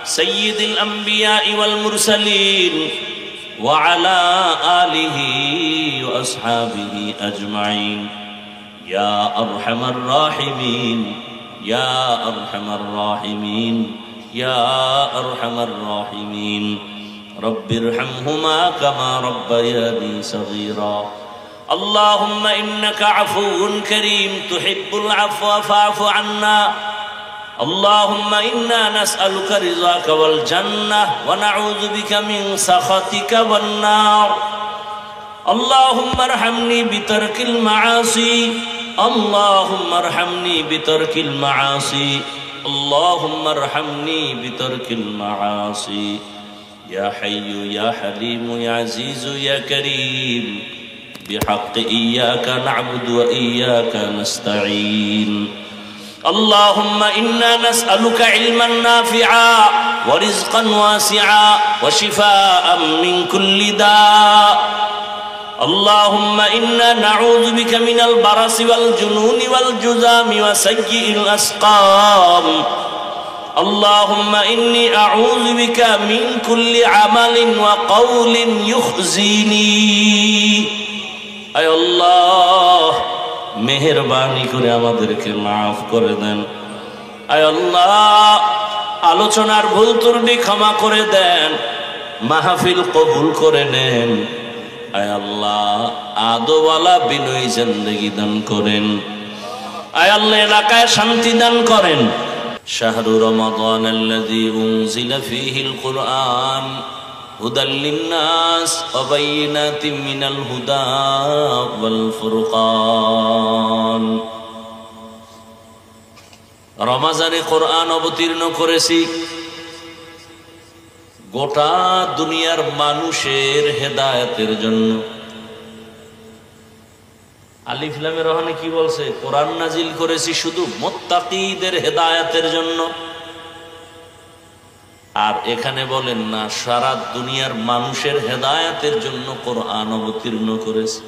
سيد الأنبياء والمرسلين وعلى آله وأصحابه أجمعين يا أرحم الراحمين يا أرحم الراحمين يا أرحم الراحمين رب ارحمهما كما ربياني صغيرا اللهم إنك عفو كريم تحب العفو فاعف عنا اللهم إنا نسألك رضاك والجنة ونعوذ بك من سخطك والنار اللهم ارحمني بترك المعاصي اللهم ارحمني بترك المعاصي اللهم ارحمني بترك المعاصي يا حي يا حليم يا عزيز يا كريم بحق إياك نعبد وإياك نستعين اللهم إنا نسألك علما نافعا ورزقا واسعا وشفاء من كل داء اللهم إنا نعوذ بك من البرص والجنون والجذام وسيء الأسقام اللهم إني أعوذ بك من كل عمل وقول يخزيني أي الله মেহেরবানি করে আমাদেরকে মাফ করে দেন আয় আল্লাহ আলোচনার ভুল ত্রুটি ক্ষমা করে দেন মাহফিল কবুল করে নেন আয় আল্লাহ আদওয়ালা বিনয়ী জিন্দেগি দান করেন আয় আল্লাহ এলাকায় শান্তি দান করেন শাহরু রমাদানাল্লাযী উনজিলা ফীহিল কুরআন هدى للناس وبينات من الهدى والفرقان রমজানে কোরআন অবতীর্ণ করেছি গোটা দুনিয়ার মানুষের হেদায়েতের জন্য আলিফ লামের রহনে কি বলছে কোরআন নাজিল করেছি শুধু মুত্তাকীদের হেদায়েতের জন্য আর এখানে বলেন না সারা দুনিয়ার মানুষের হেদায়েতের জন্য কোরআন অবতীর্ণ করেছে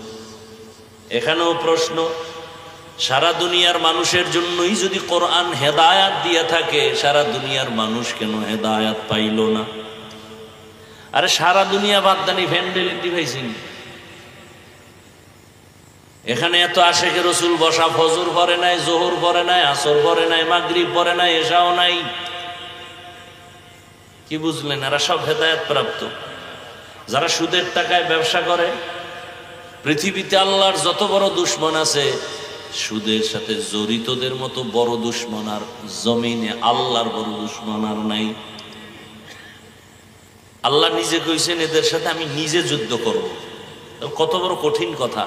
এখানেও প্রশ্ন সারা দুনিয়ার মানুষের জন্যই যদি কোরআন হেদায়েত দিয়ে থাকে সারা দুনিয়ার মানুষ কেন হেদায়েত পাইল না আরে সারা দুনিয়া বাদদানি ভ্যান্ডেলিটি ভাইছেন এখানে এত আশেকে রসুল বসা ফজর পড়ে নাই জোহর পড়ে নাই আসর পড়ে নাই মাগরিব পড়ে নাই এশাও নাই কি বুঝলেন এরা সব হেদায়েত প্রাপ্ত যারা সুদের টাকায় ব্যবসা করে পৃথিবীতে আল্লাহর যত বড় দুশমন আছে সুদের সাথে জড়িতদের মতো বড় দুশমন আর জমিনে আল্লাহর বড় দুশমন আর নাই আল্লাহ নিজে কইছেন এদের সাথে আমি নিজে যুদ্ধ করব কত বড় কঠিন কথা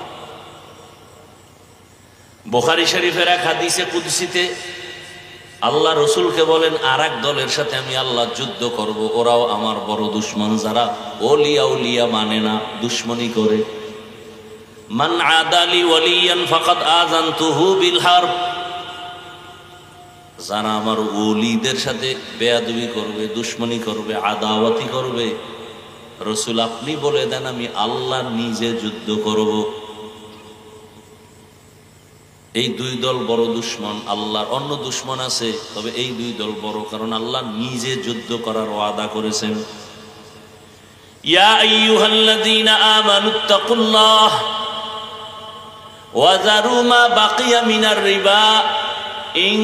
বুখারী শরীফের এক হাদিসে কুদসিতে আল্লাহ রসুলকে বলেন আর এক দলের সাথে আমি আল্লাহ যুদ্ধ করব ওরাও আমার বড় দুশমন যারা ওলিয়া উলিয়া মানে না দুশমনি করে মান আদালি ওয়ালিয়ান ফাকাদ আযানতুহু বিল হারব যারা আমার ওলিদের সাথে বেয়াদবি করবে দুশমনি করবে আদাওয়াতি করবে রসুল আপনি বলে দেন আমি আল্লাহ নিজে যুদ্ধ করব এই দুই দল বড় দুশমন আল্লাহর অন্য দুশমন আছে তবে এই দুই দল বড় কারণ আল্লাহ নিজে যুদ্ধ করার ওয়াদা করেছেন ইয়া আইয়ুহাল্লাযীনা আমানুত্তাকুল্লাহ ওয়া যারু মা বাকিয়া মিনার রিবা ইন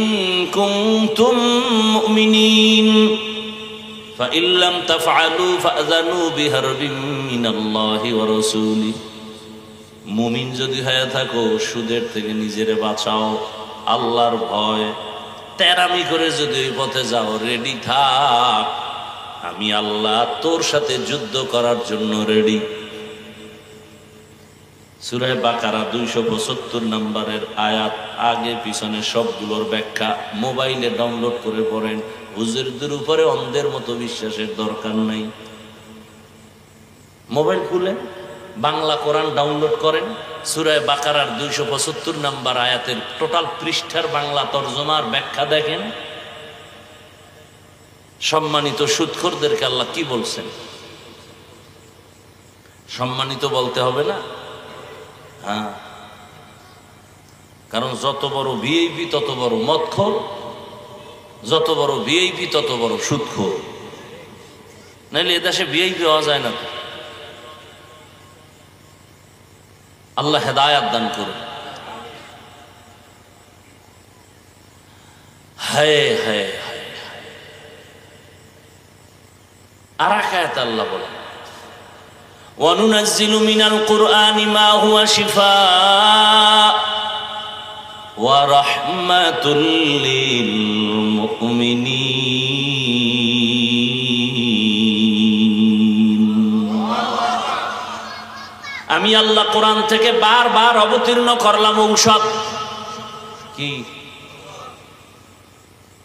কুনতুম মুমিনিন ফাইন লাম তাফআলু ফাযানু বিহারবিন মিনাল্লাহি ওয়া রাসূলিহি মুমিন যদি হয়ে থাকো সুদের থেকে নিজেরে বাঁচাও আল্লাহর ভয় তেরামি করে যদি ওই পথে যাও রেডি থাক আমি আল্লাহ তোর সাথে যুদ্ধ করার জন্য রেডি সূরা বাকারা 275 নম্বরের আয়াত আগে পিছনে সবগুলোর ব্যাখ্যা মোবাইলে ডাউনলোড করে পড়েন হুজুরদের উপরে অন্ধের মতো বিশ্বাসের দরকার নাই মোবাইল খুলে বাংলা কোরআন ডাউনলোড করেন সূরা বাকারার 275 নম্বর আয়াতের টোটাল পৃষ্ঠার বাংলা তরজমার ব্যাখ্যা দেখেন সম্মানিত সুদখোরদেরকে আল্লাহ কি বলছেন সম্মানিত বলতে হবে না হ্যাঁ কারণ যত বড় ভিআইপি তত বড় মদখোর যত বড় ভিআইপি তত বড় সুদখোর নাইলে এদেশে ভিআইপি হওয়া যায় না আল্লাহ হেদায়াত দান করুন হায় হায় আর এক আয়াতে আল্লাহ বলেন ওয়ানুনাজ্জিলু মিনাল কুরআনি মা হুয়া শিফাء ওয়া রাহমাতুল লিল মুমিনিন। আমি আল্লাহ কোরআন থেকে বারবার অবতীর্ণ করলাম ঔষধ। কি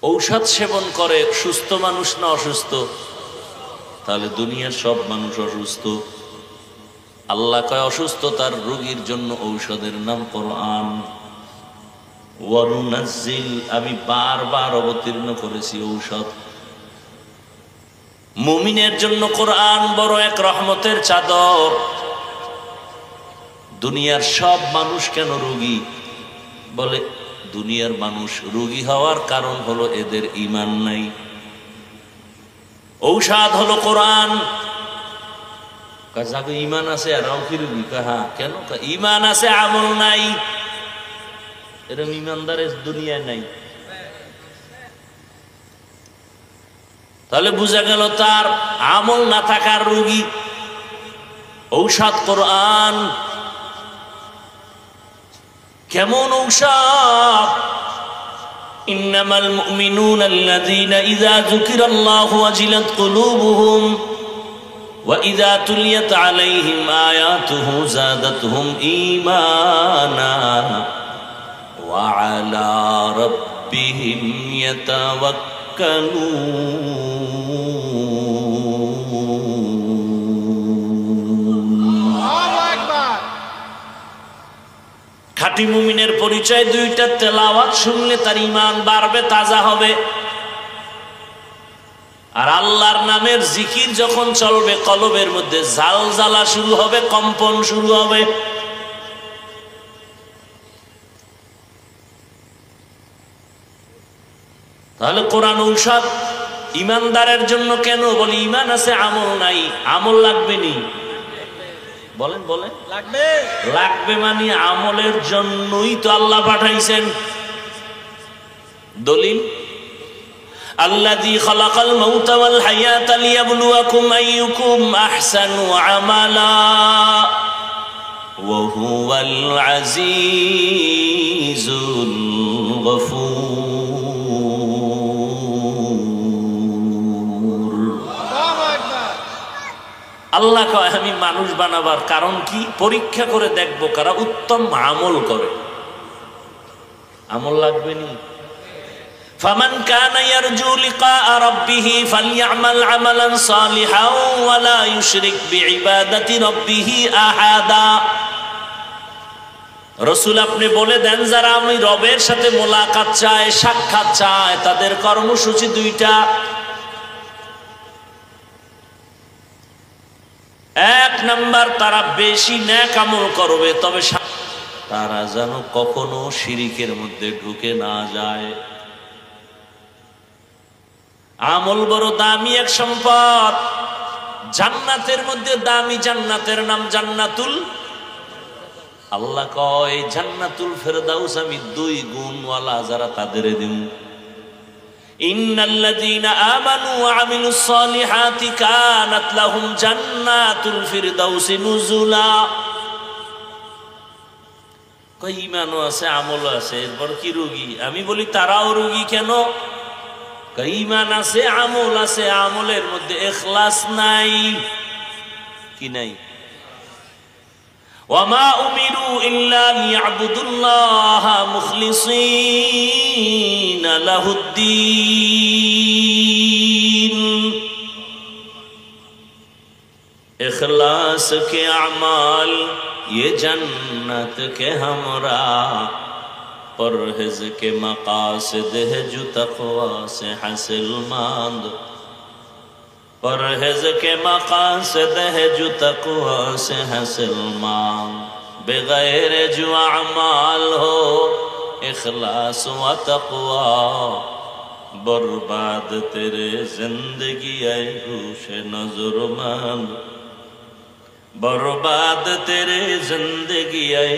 ঔষধ সেবন করে সুস্থ মানুষ না অসুস্থ? তাহলে দুনিয়ার সব মানুষ অসুস্থ। আল্লাহ কয় অসুস্থতার রোগীর জন্য ঔষধের নাম কোরআন। ওয়ানুনাজ্জিল, আমি বারবার অবতীর্ণ করেছি ঔষধ। মুমিনের জন্য কোরআন বড় এক রহমতের চাদর। দুনিয়ার সব মানুষ কেন রোগী? বলে দুনিয়ার মানুষ রোগী হওয়ার কারণ হলো এদের ঈমান নাই। ঔষধ হলো কোরআন। যাকে ঈমান আছে আর কি রোগী? কাহা কেন? ঈমান আছে আমল নাই। এরকম ঈমানদারের দুনিয়ায় নাই। তাহলে বোঝা গেল তার আমল না থাকার রোগী। ঔষধ কোরআন। কেমন ঔষধ? ইন্নামাল মুমিনুনা আল্লাযীনা ইযা যুকিরাল্লাহু ওয়াজিলাত কুলুবুহুম ওয়া ইযা তুলিয়াত আলাইহিম আয়াতুহু যাদাতহুম ঈমানা ওয়া আলা রাব্বিহিম ইয়াতাওয়াক্কালুন। খাঁটি মুমিনের পরিচয় দুইটা। তেলাওয়াত শুনলে তার ঈমান বাড়বে, তাজা হবে। আর আল্লাহর নামের জিকির যখন চলবে কলবের মধ্যে জালজালা শুরু হবে, কম্পন শুরু হবে। তাহলে কোরআন ঔষধ ঈমানদারের জন্য। কেন? বলি ঈমান আছে আমল নাই। আমল লাগবে নি? বলেন বলেন। লাগবে। লাগবে মানে আমলের জন্যই তো আল্লাহ পাঠাইছেন। দলিল আল্লাযী খালাকাল মাউতা ওয়াল হায়াতা লিয়াবলুয়াকুম আইয়ুকুম আহসানু আমালা ওয়া হুয়াল আজিজুল গফুর। আল্লাহ কয় আমি মানুষ বানাবার কারণ কি? পরীক্ষা করে দেখবো কারা উত্তম আমল করে। আমল লাগবে নি? ফামান কানা ইয়ারজু লিকা রাব্বিহি ফালইআমাল আমালান সালিহান ওয়া লা ইউশরিক বিইবাদাতি রাব্বিহি আহাদা। রাসূল আপনি বলে দেন যারা আমি রবের সাথে মোলাকাত চায়, সাক্ষাৎ চায়, তাদের কর্মসূচি দুইটা। এক নাম্বার, তারা বেশি নেক আমল করবে, তবে তারা যেন কখনো শিরিকের মধ্যে ঢুকে না যায়। আমল বড় দামি এক সম্পদ। জান্নাতের মধ্যে দামি জান্নাতের নাম জান্নাতুল। আল্লাহ কয় জান্নাতুল ফেরদাউস আমি 2 গুণওয়ালা যারা তাদের দিন। ইন্নাল্লাযীনা আমানু ওয়া আমিলুস সালিহাতি কানাত লাহুম জান্নাতুল ফিরদাউসি নুজুলা। কই ঈমানও আছে আমলও আছে, এরপর কি রোগী? আমি বলি তারাও রোগী কেন? ঈমান আছে আমল আছে, আমলের মধ্যে ইখলাস নাই। কি নাই? ওয়ামা উমিরু ইল্লা লিয়াবুদুল্লাহা মুখলিসিনা লাহুদ্দিন। इखलास के अमाल ये जन्नत के हमरा, परहेज के मकासद है जो तक़वा से हासिल मंद। परहेज के मकासद है जो तक़वा से हासिल मंद। बगैर जो अमाल हो इखलास व तक़वा, बर्बाद तेरे जिंदगी ऐ होश नज़रमंद। बर्बाद तेरे जिंदगी ऐ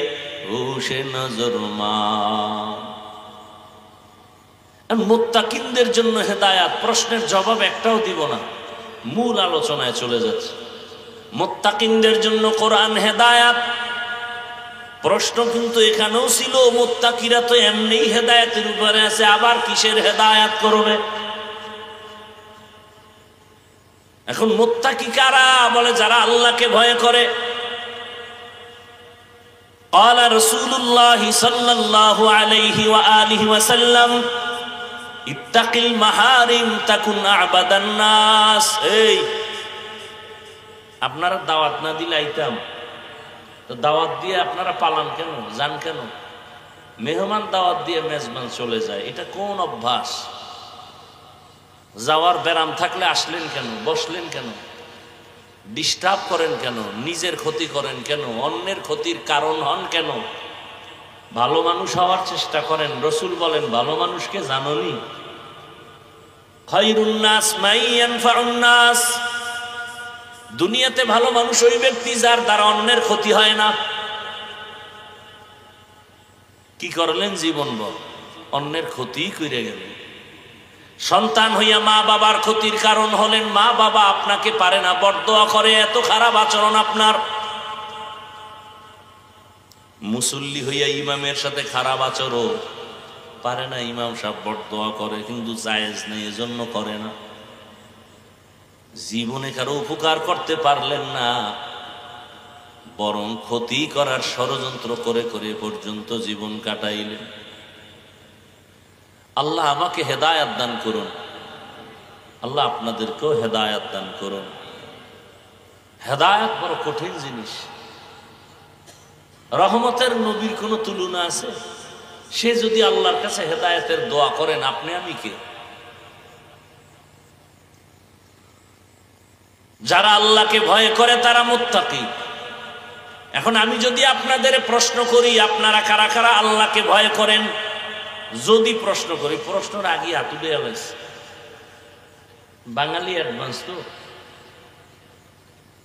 होश नज़रमंद। মুত্তাকিনদের জন্য হেদায়াত। প্রশ্নের জবাব একটাও দিব না, মূল আলোচনায় চলে যাচ্ছে। মুত্তাকিনদের জন্য কোরআন হেদায়াত, প্রশ্ন কিন্তু এখানেও ছিল, মুত্তাকিরা তো এমনি হেদায়েতের উপরে আছে, আবার কিসের হেদায়েত করবে? এখন মুত্তাকি কারা? বলে যারা আল্লাহকে ভয় করে। قال رسول الله صلى الله عليه وآله وسلم اتق المحارم تكن أعبد الناس। এই আপনারা দাওয়াত না দিলে আইতাম, তো দাওয়াত দিয়ে আপনারা পালান কেন, যান কেন? মেহমান দাওয়াত দিয়ে মেজবান চলে যায়, এটা কোন অভ্যাস? যাওয়ার ব্যারাম থাকলে আসলেন কেন, বসলেন কেন, ডিস্টার্ব করেন কেন, নিজের ক্ষতি করেন কেন, অন্যের ক্ষতির কারণ হন কেন? ভালো মানুষ হওয়ার চেষ্টা করেন। রসুল বলেন ভালো মানুষকে জানোনি? খায়রুন নাস মান ইয়ানফাউন নাস। দুনিয়াতে ভালো মানুষ ওই ব্যক্তি যার দ্বারা অন্যের ক্ষতি হয় না। কি করলেন জীবনভর? অন্যের ক্ষতি করে গেলেন। সন্তান হইয়া মা বাবার ক্ষতির কারণ হলেন। মা বাবা আপনাকে পারে না, বরদোয়া করে, এত খারাপ আচরণ আপনার। মুসল্লি হইয়া ইমামের সাথে খারাপ আচরণ, পারে না, ইমাম সাহেব বরদোয়া করে, কিন্তু জায়েজ নেই, এজন্য করে না। জীবনে কারো উপকার করতে পারলেন না, বরং ক্ষতি করার ষড়যন্ত্র করে করে পর্যন্ত জীবন কাটাইলেন। আল্লাহ আমাকে হেদায়াত দান করুন, আল্লাহ আপনাদেরকেও হেদায়াত দান করুন। হেদায়াত বড় কঠিন জিনিস। রহমতের নবীর কোন তুলনা আছে? সে যদি আল্লাহর কাছে হেদায়েতের দোয়া করেন, আপনি আমি কে? যারা আল্লাহকে ভয় করে তারা মুত্তাকি। এখন আমি যদি আপনাদের প্রশ্ন করি, আপনারা কারা কারা আল্লাহকে ভয় করেন? যদি প্রশ্ন করি, প্রশ্নের আগে হাতুড়ে গেছে। বাঙালি অ্যাডভান্স তো,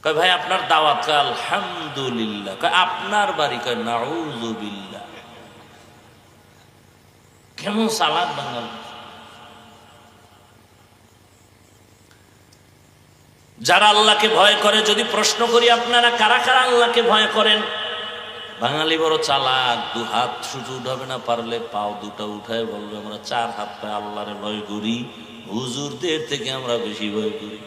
কয় ভাই আপনার দাওয়াত? কয় আলহামদুলিল্লাহ। কয় আপনার বাড়ি? কয় নাউযুবিল্লাহ। কেমন সালাদ বাঙালি! যারা আল্লাহকে ভয় করে, যদি প্রশ্ন করি আপনারা কারা কারা আল্লাহকে ভয় করেন? বাঙালি বড় চালাক, দু হাত শুধু উঠাবে না, পারলে পাও দুটা উঠায় বলবে আমরা 4 হাত পায়ে আল্লাহরে ভয় করি, হুজুরদের থেকে আমরা বেশি ভয় করি।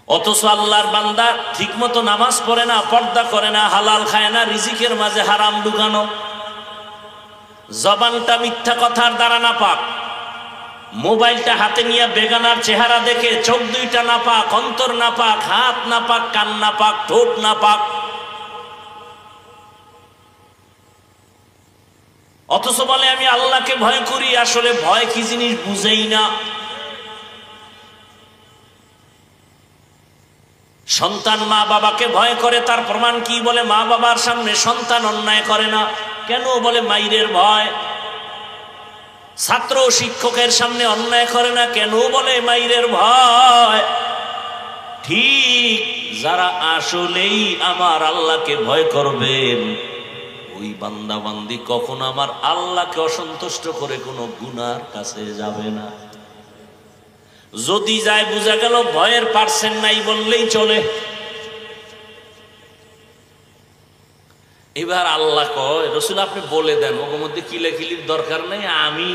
অথচ আল্লাহর বান্দা ঠিক মতো নামাজ পড়ে না, পর্দা করে না, হালাল খায় না, রিজিকের মাঝে হারাম ঢুকানো, জবানটা মিথ্যা কথার দ্বারা নাপাক, মোবাইলটা হাতে নিয়ে বেগানার চেহারা দেখে চোখ দুইটা নাপাক, অন্তর নাপাক, হাত নাপাক, কান নাপাক, ঠোঁট নাপাক। অথচ বলে আমি আল্লাহকে ভয় করি, আসলে ভয় কি জিনিস বুঝেই না। সন্তান মা বাবাকে ভয় করে, তার প্রমাণ কি? বলে মা বাবার সামনে সন্তান অন্যায় করে না। কেন? বলে মাইরের ভয়। ছাত্র শিক্ষকের সামনে অন্যায় করে না, কেন? বলে মাইরের ভয়। ঠিক যারা আসলেই আমার আল্লাহকে ভয় করবেন, ওই বান্দা বান্দি কখনো আমার আল্লাহকে অসন্তুষ্ট করে কোনো গুনার কাছে যাবে না। যদি যায় বোঝা গেল ভয়ের পার্সেন্ট নাই বললেই চলে। এবার আল্লাহ কয়, রসুল আপনি বলে দেন, ওর মধ্যে কিলাকিলির দরকার নেই, আমি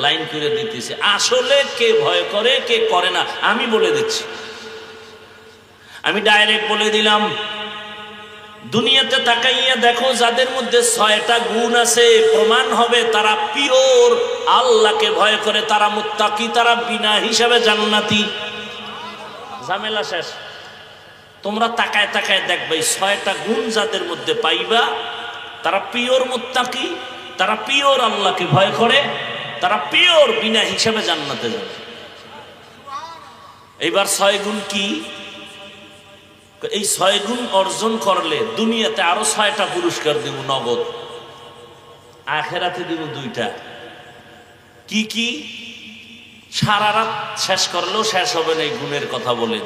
লাইন করে দিতেছি। আসলে কে ভয় করে কে করে না আমি বলে দিচ্ছি। আমি ডাইরেক্ট বলে দিলাম, দুনিয়াতে তাকাইয়া দেখো, যাদের মধ্যে 6টা গুণ আছে, প্রমাণ হবে তারা পিওর আল্লাহকে ভয় করে, তারা মুত্তাকি, তারা বিনা হিসাবে জান্নাতি। ঝামেলা শেষ। তোমরা তাকায় তাকায় দেখবে 6টা গুণ যাদের মধ্যে পাইবা, তারা পিওর মুত্তাকি, তারা পিওর আল্লাহকে ভয় করে, তারা পিওর বিনা হিসাবে জান্নাতে যাবে। এইবার 6 গুণ কি? এই 6 গুণ অর্জন করলে দুনিয়াতে আরো 6টা পুরস্কার দিব নগদ, আখেরাতে দিব 2টা। কি কি? সারা রাত শেষ করলেও শেষ হবে না এই গুণের কথা বলে।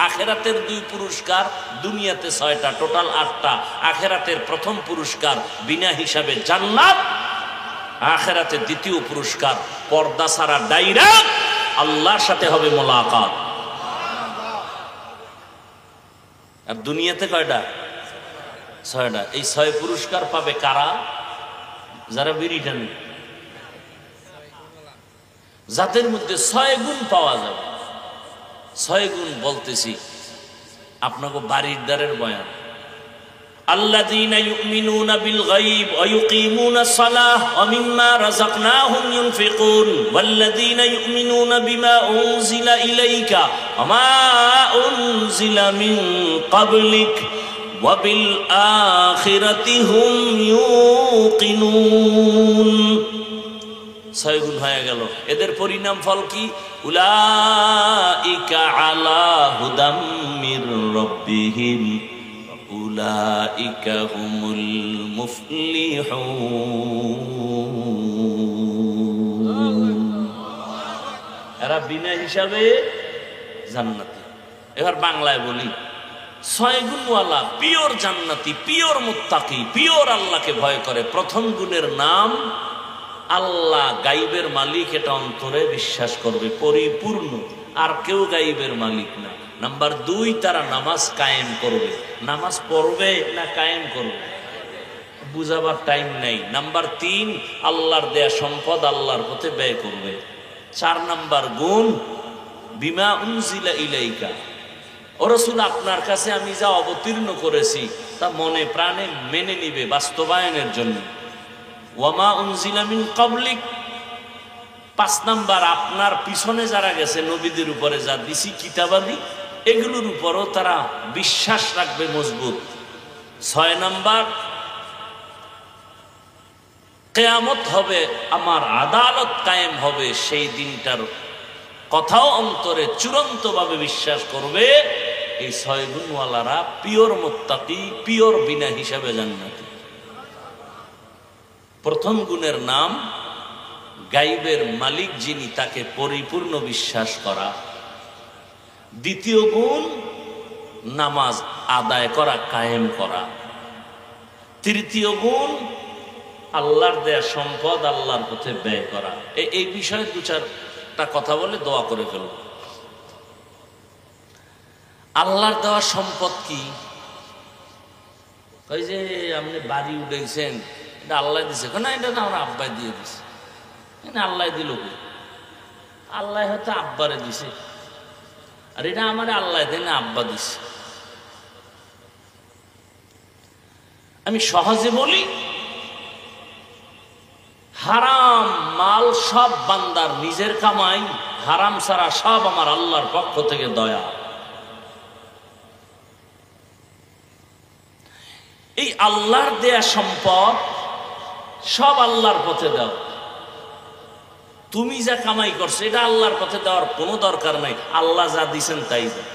আখেরাতের 2 পুরস্কার, দুনিয়াতে 6টা, টোটাল 8টা। আখেরাতের প্রথম পুরস্কার বিনা হিসাবে জান্নাত, আখেরাতে দ্বিতীয় পুরস্কার পর্দা ছাড়া ডাইরেক্ট আল্লাহর সাথে হবে মোলাকাত। আর দুনিয়াতে কয়টা? ছয়টা। এই 6 পুরস্কার পাবে কারা? যারা বিড়ি টানে, যাদের মধ্যে 6 গুণ পাওয়া যাবে। 6 গুণ বলতেছি আপনাকে বাড়ির দ্বারের বয়ান। আল্লাযীনা ইউমিনুনা বিল গায়ব ওয়া ইউকিমুনাস সালাহ ওয়া মিম্মা রাযাকনাহুম ইউনফিকুন ওয়াল্লাযীনা ইউমিনুনা বিমা উনজিলা ইলাইকা ওয়া মা উনজিলা মিন ক্বাবলিক ওয়া বিল আখিরাতি হুম ইউকিনুন। 6 গুণ হয়ে গেল। এদের পরিণাম ফল কি? উলাইকা আলা হুদাম মির রাব্বিহিম উলাইকা হুমুল মুফলিহুন। এরা বিনা হিসাবে জান্নাতি। এবার বাংলায় বলি, 6 গুণওয়ালা পিওর জান্নাতি, পিওর মুত্তাকি, পিওর আল্লাহকে ভয় করে। প্রথম গুণের নাম আল্লাহ গাইবের মালিক, এটা অন্তরে বিশ্বাস করবে পরিপূর্ণ, আর কেউ গাইবের মালিক না। নাম্বার 2, তারা নামাজ কায়েম করবে। নামাজ পড়বে না কায়েম করবে, বুঝাবার টাইম নাই। নাম্বার 3, আল্লাহর দেয়া সম্পদ আল্লাহর পথে ব্যয় করবে। 4 নাম্বার গুণ বিমা উনজিলা ইলাইকা, ও রাসূল আপনার কাছে আমি যা অবতীর্ণ করেছি তা মনে প্রাণে মেনে নিবে বাস্তবায়নের জন্য। ওয়ামা উনজিলা মিন ক্বাবলিক, 5 নাম্বার আপনার পিছনে যারা গেছে নবীদের উপরে যা দিছি কিতাবাদি, এগুলোর উপরও তারা বিশ্বাস রাখবে মজবুত। 6 নাম্বার কিয়ামত হবে, আমার আদালত কায়েম হবে, সেই দিনটার কথাও অন্তরে চূড়ান্তভাবে বিশ্বাস করবে। এই 6 গুণওয়ালারা পিওর মুত্তাকি, পিওর বিনা হিসাবে জান্নাতি। প্রথম গুণের নাম গাইবের মালিক যিনি, তাকে পরিপূর্ণ বিশ্বাস করা। দ্বিতীয় গুণ নামাজ আদায় করা, কায়েম করা। তৃতীয় গুণ আল্লাহর দেয়া সম্পদ আল্লাহর পথে ব্যয় করা। এই বিষয়ে 2-4টা কথা বলে দোয়া করে ফেলব। আল্লাহর দেওয়া সম্পদ কি? ওই যে আপনি বাড়ি উঠেছেন, এটা আল্লাহ দিছে না? এটা না, আমার আব্বাই দিয়ে দিছে। আল্লাহ দিল, আল্লাহ হয়তো আব্বারে দিছে, আর এটা আমার আল্লাহ দেয় না, আব্বা দিছে। আমি সহজে বলি, হারাম মাল সব বান্দার নিজের কামাই, হারাম ছাড়া সব আমার আল্লাহর পক্ষ থেকে দয়া। এই আল্লাহর দেয়া সম্পদ সব আল্লাহর পথে দাও। তুমি যা কামাই করছো এটা আল্লাহর পথে দেওয়ার কোনো দরকার নাই, আল্লাহ যা দিছেন তাই দাও।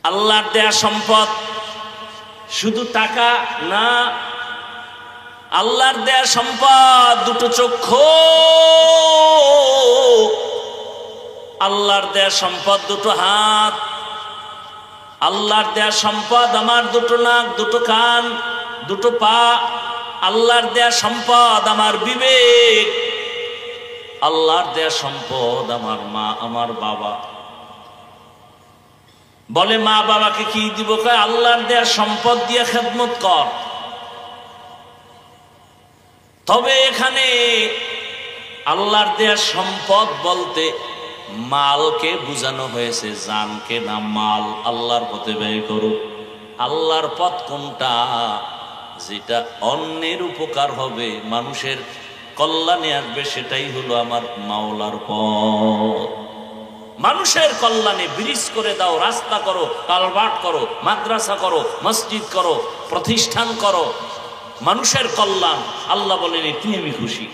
আল্লাহর দেয়া সম্পদ শুধু টাকা না, আল্লাহর দেয়া সম্পদ 2টো চক্ষু, আল্লাহর দেয়া সম্পদ 2টো হাত, আল্লাহর দেয়া সম্পদ আমার 2টো নাক, 2টো কান, 2টো পা, আল্লাহর দেয়া সম্পদ আমার বিবেক, আল্লাহর দেয়া সম্পদ আমার মা, আমার বাবা। বলে মা বাবাকে কি দিব? কয় আল্লাহর দেয়া সম্পদ দিয়ে খেদমত কর। তবে এখানে আল্লাহর দেয়া সম্পদ বলতে মালকে বুঝানো হয়েছে, জানকে না। মাল আল্লাহর পথে ব্যয় করো। আল্লাহর পথ কোনটা? যেটা অন্যের উপকার হবে, মানুষের কল্যাণে আসবে, সেটাই হলো আমার মাওলার পথ। মানুষের কল্যাণে ব্রিজ করে দাও, রাস্তা করো, কালভার্ট করো, মাদ্রাসা করো, মসজিদ করো, প্রতিষ্ঠান করো, মানুষের কল্যাণ। আল্লাহ বলেন এটি আমি খুশি।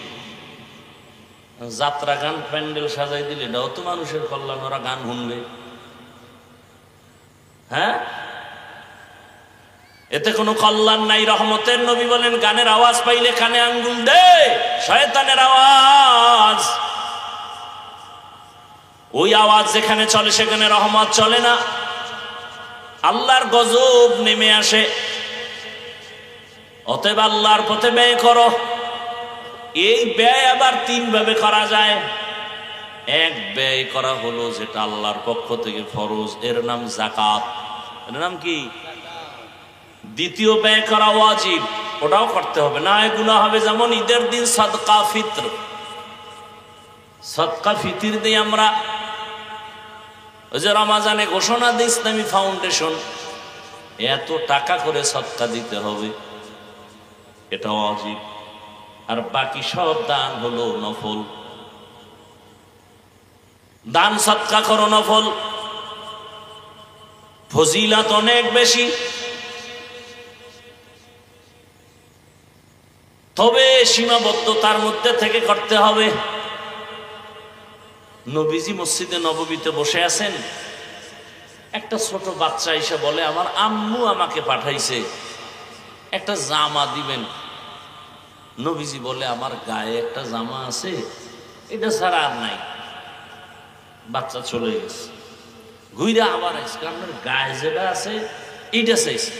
যাত্রা গান প্যান্ডেল সাজাই দিলে এটাও তো মানুষের কল্যাণ, ওরা গান শুনবে। হ্যাঁ, এতে কোনো কল্যাণ নাই। রহমতের নবী বলেন গানের আওয়াজ পাইলে কানে আঙ্গুল দে, শয়তানের আওয়াজ। ওই আওয়াজ যেখানে চলে সেখানে রহমত চলে না, আল্লাহর গজব নেমে আসে। অতএব আল্লাহর পথে ব্যয় করো। এই ব্যয় আবার 3 ভাবে করা যায়। এক, ব্যয় করা হলো যেটা আল্লাহর পক্ষ থেকে ফরজ, এর নাম যাকাত। এর নাম কি? দ্বিতীয় ব্যয় করা ওয়াজিব, ওটাও করতে হবে, না এগুলো হবে। যেমন ঈদের দিন সদকা ফিত্র, সদকা ফিতির দিই আমরা, ওই যে রমাজানে ঘোষণা দেয় ইসলামী ফাউন্ডেশন এত টাকা করে সদকা দিতে হবে, এটা ওয়াজিব। আর বাকি সব দান হলো নফল। দান সদকা করো নফল, ফজিলত অনেক বেশি। তবে সীমাবদ্ধতার মধ্যে থেকে করতে হবে। নবীজি মসজিদে নববীতে বসে আছেন, একটা ছোট বাচ্চা এসে বলে আমার আম্মু আমাকে পাঠাইছে একটা জামা দিবেন। নবীজি বলে আমার গায়ে একটা জামা আছে, এটা ছাড়া আর নাই। বাচ্চা চলে গেছে, ঘুইরা আবার আসছে, আপনার গায়ে যেটা আছে এইটা চাইছে।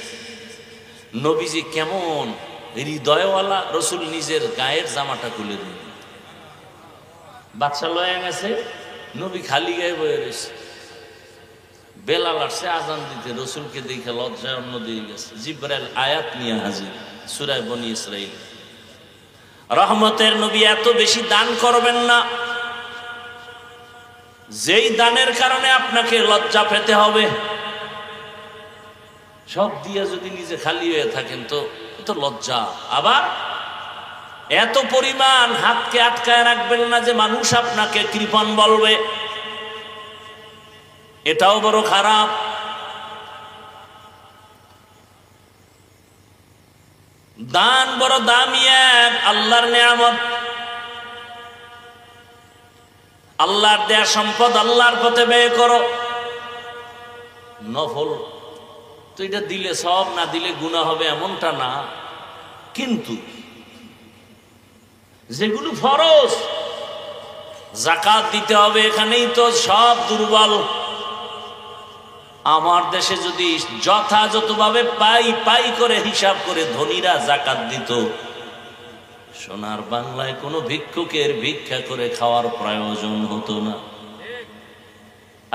নবীজি কেমন হৃদয়ওয়ালা, রসুল নিজের গায়ের জামাটা খুলে দিন। বাচ্চা লয়ে গেছে, নবী খালি গায়ে বয়ে রয়েছে। বেলাল আসছে আজান দিতে, রসুলকে দেখে লজ্জায় অন্য দিয়ে গেছে। জিবরাইল আয়াত নিয়ে হাজির, সূরা বনী ইসরাঈল। রহমতের নবী এত বেশি দান করবেন না যেই দানের কারণে আপনাকে লজ্জা পেতে হবে। সব দিয়ে যদি নিজে খালি হয়ে থাকেন তো লজ্জা। আবার এত পরিমাণ হাতকে আটকায় রাখবেন না যে মানুষ আপনাকে কৃপণ বলবে, এটাও বড় খারাপ। দান বড় দামি এক আল্লাহর নেয়ামত। আল্লাহর দেয়া সম্পদ আল্লাহর পথে ব্যয় করো। নফল তো এটা দিলে সব, না দিলে গুনাহ হবে এমনটা না, কিন্তু যেগুলো ফরজ, যাকাত দিতে হবে, এখানেই তো সব দুর্বল। আমার দেশে যদি যথাযথভাবে পাই করে হিসাব করে ধনীরা যাকাত দিত, সোনার বাংলায় কোনো ভিক্ষুকের ভিক্ষা করে খাওয়ার প্রয়োজন হতো না।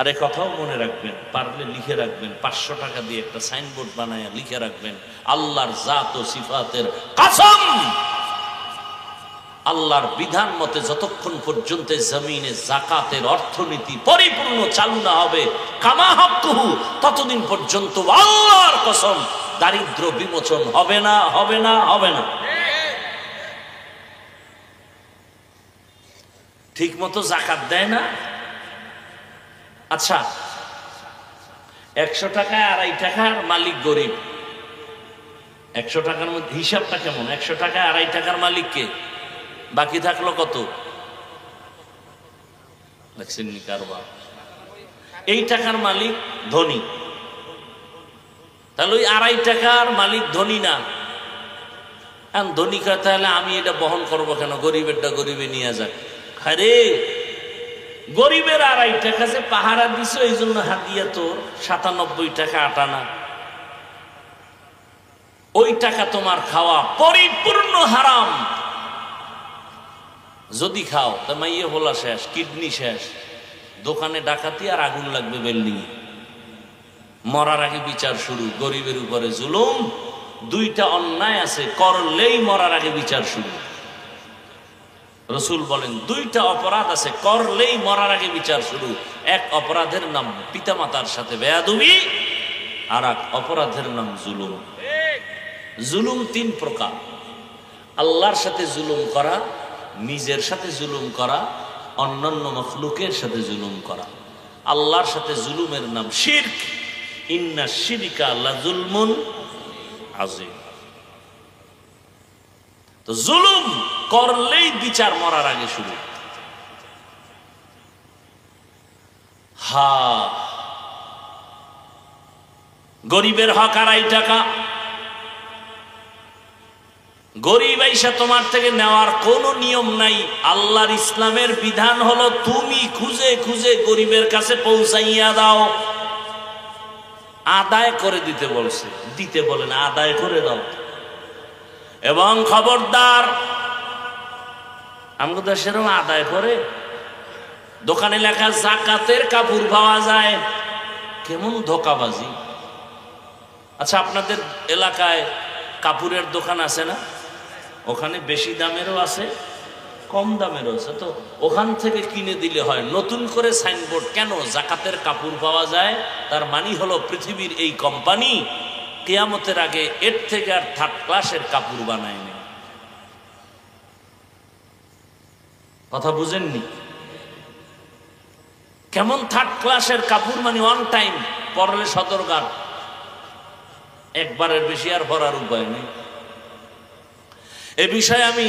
আরে কথাও মনে রাখবেন, পারলে লিখে রাখবেন, 500 টাকা দিয়ে একটা সাইনবোর্ড বানায় লিখে রাখবেন, আল্লাহর জাত ও সিফাতের কসম, আল্লাহর বিধান মতে যতক্ষণ পর্যন্ত জমিনে যাকাতের অর্থনীতি পরিপূর্ণ চালু না হবে, কামা হাক্কুহু, ততদিন পর্যন্ত আল্লাহর কসম দারিদ্র বিমোচন হবে না, হবে না, হবে না। ঠিক মতো যাকাত দেয় না। আচ্ছা, 100 টাকায় 2.5 টাকার মালিক গরিব, 100 টাকার মধ্যে হিসাবটা কেমন? 100 টাকায় 2.5 টাকার মালিক কে? বাকি থাকলো কত? দেখছেন নি কারবার? এই টাকার মালিক ধনী, তাহলে ওই 2.5 টাকার মালিক ধনী না। ধনী কয় তাহলে আমি এটা বহন করবো কেন? গরিবেরটা গরিবে নিয়ে যাক। আরে গরিবের 2.5 টাকা যে পাহারা দিছ, এই জন্য হাতিয়া তোর 97 টাকা 8 আনা। ওই টাকা তোমার খাওয়া পরিপূর্ণ হারাম। যদি খাও তা মাইয়ে বলা শেষ, কিডনি শেষ, দোকানে ডাকাতি আর আগুন লাগবে বিল্ডিং এ। মরার আগে বিচার শুরু। গরিবের উপরে জুলুম, 2টা অন্যায় আছে, করলেই মরার আগে বিচার শুরু। রসুল বলেন 2টা অপরাধ আছে, করলেই মরার আগে বিচার শুরু। এক অপরাধের নাম পিতামাতার সাথে বেয়াদবি, আর এক অপরাধের নাম জুলুম। জুলুম 3 প্রকার: আল্লাহর সাথে জুলুম করা, নিজের সাথে জুলুম করা, অন্যান্য মখলুকের সাথে জুলুম করা। আল্লাহর সাথে জুলুমের নাম শিরক। ইন্না শিরকা লাযুলমুন আযীম। তো জুলুম করলেই বিচার মরার আগে শুরু। গরিবের হক 2.5 টাকা, গরিব আইসা তোমার থেকে নেওয়ার কোনো নিয়ম নাই। আল্লাহর ইসলামের বিধান হলো তুমি খুঁজে খুঁজে গরিবের কাছে পৌঁছাইয়া দাও। আদায় করে দিতে বলছে, দিতে বলে না, আদায় করে দাও। এবং খবরদার, আমাদের দেশের আদায় করে দোকানে লেখা যাকাতের কাপড় পাওয়া যায়, কেমন ধোকাবাজি। আচ্ছা, আপনাদের এলাকায় কাপড়ের দোকান আছে না? ওখানে বেশি দামেরও আছে, কম দামেরও আছে। তো ওখান থেকে কিনে দিলে হয়। নতুন করে সাইনবোর্ড কেন? জাকাতের কাপড় পাওয়া যায়, তার মানে হলো পৃথিবীর এই কোম্পানি কিয়ামতের আগে এর থেকে আর থার্ড ক্লাসের কাপড় বানায়নি। কথা বুঝেননি? কেমন থার্ড ক্লাসের কাপড়? মানে ওয়ান টাইম পরলে সদরঘাট, একবারের বেশি আর পরার উপায় নেই। এ বিষয়ে আমি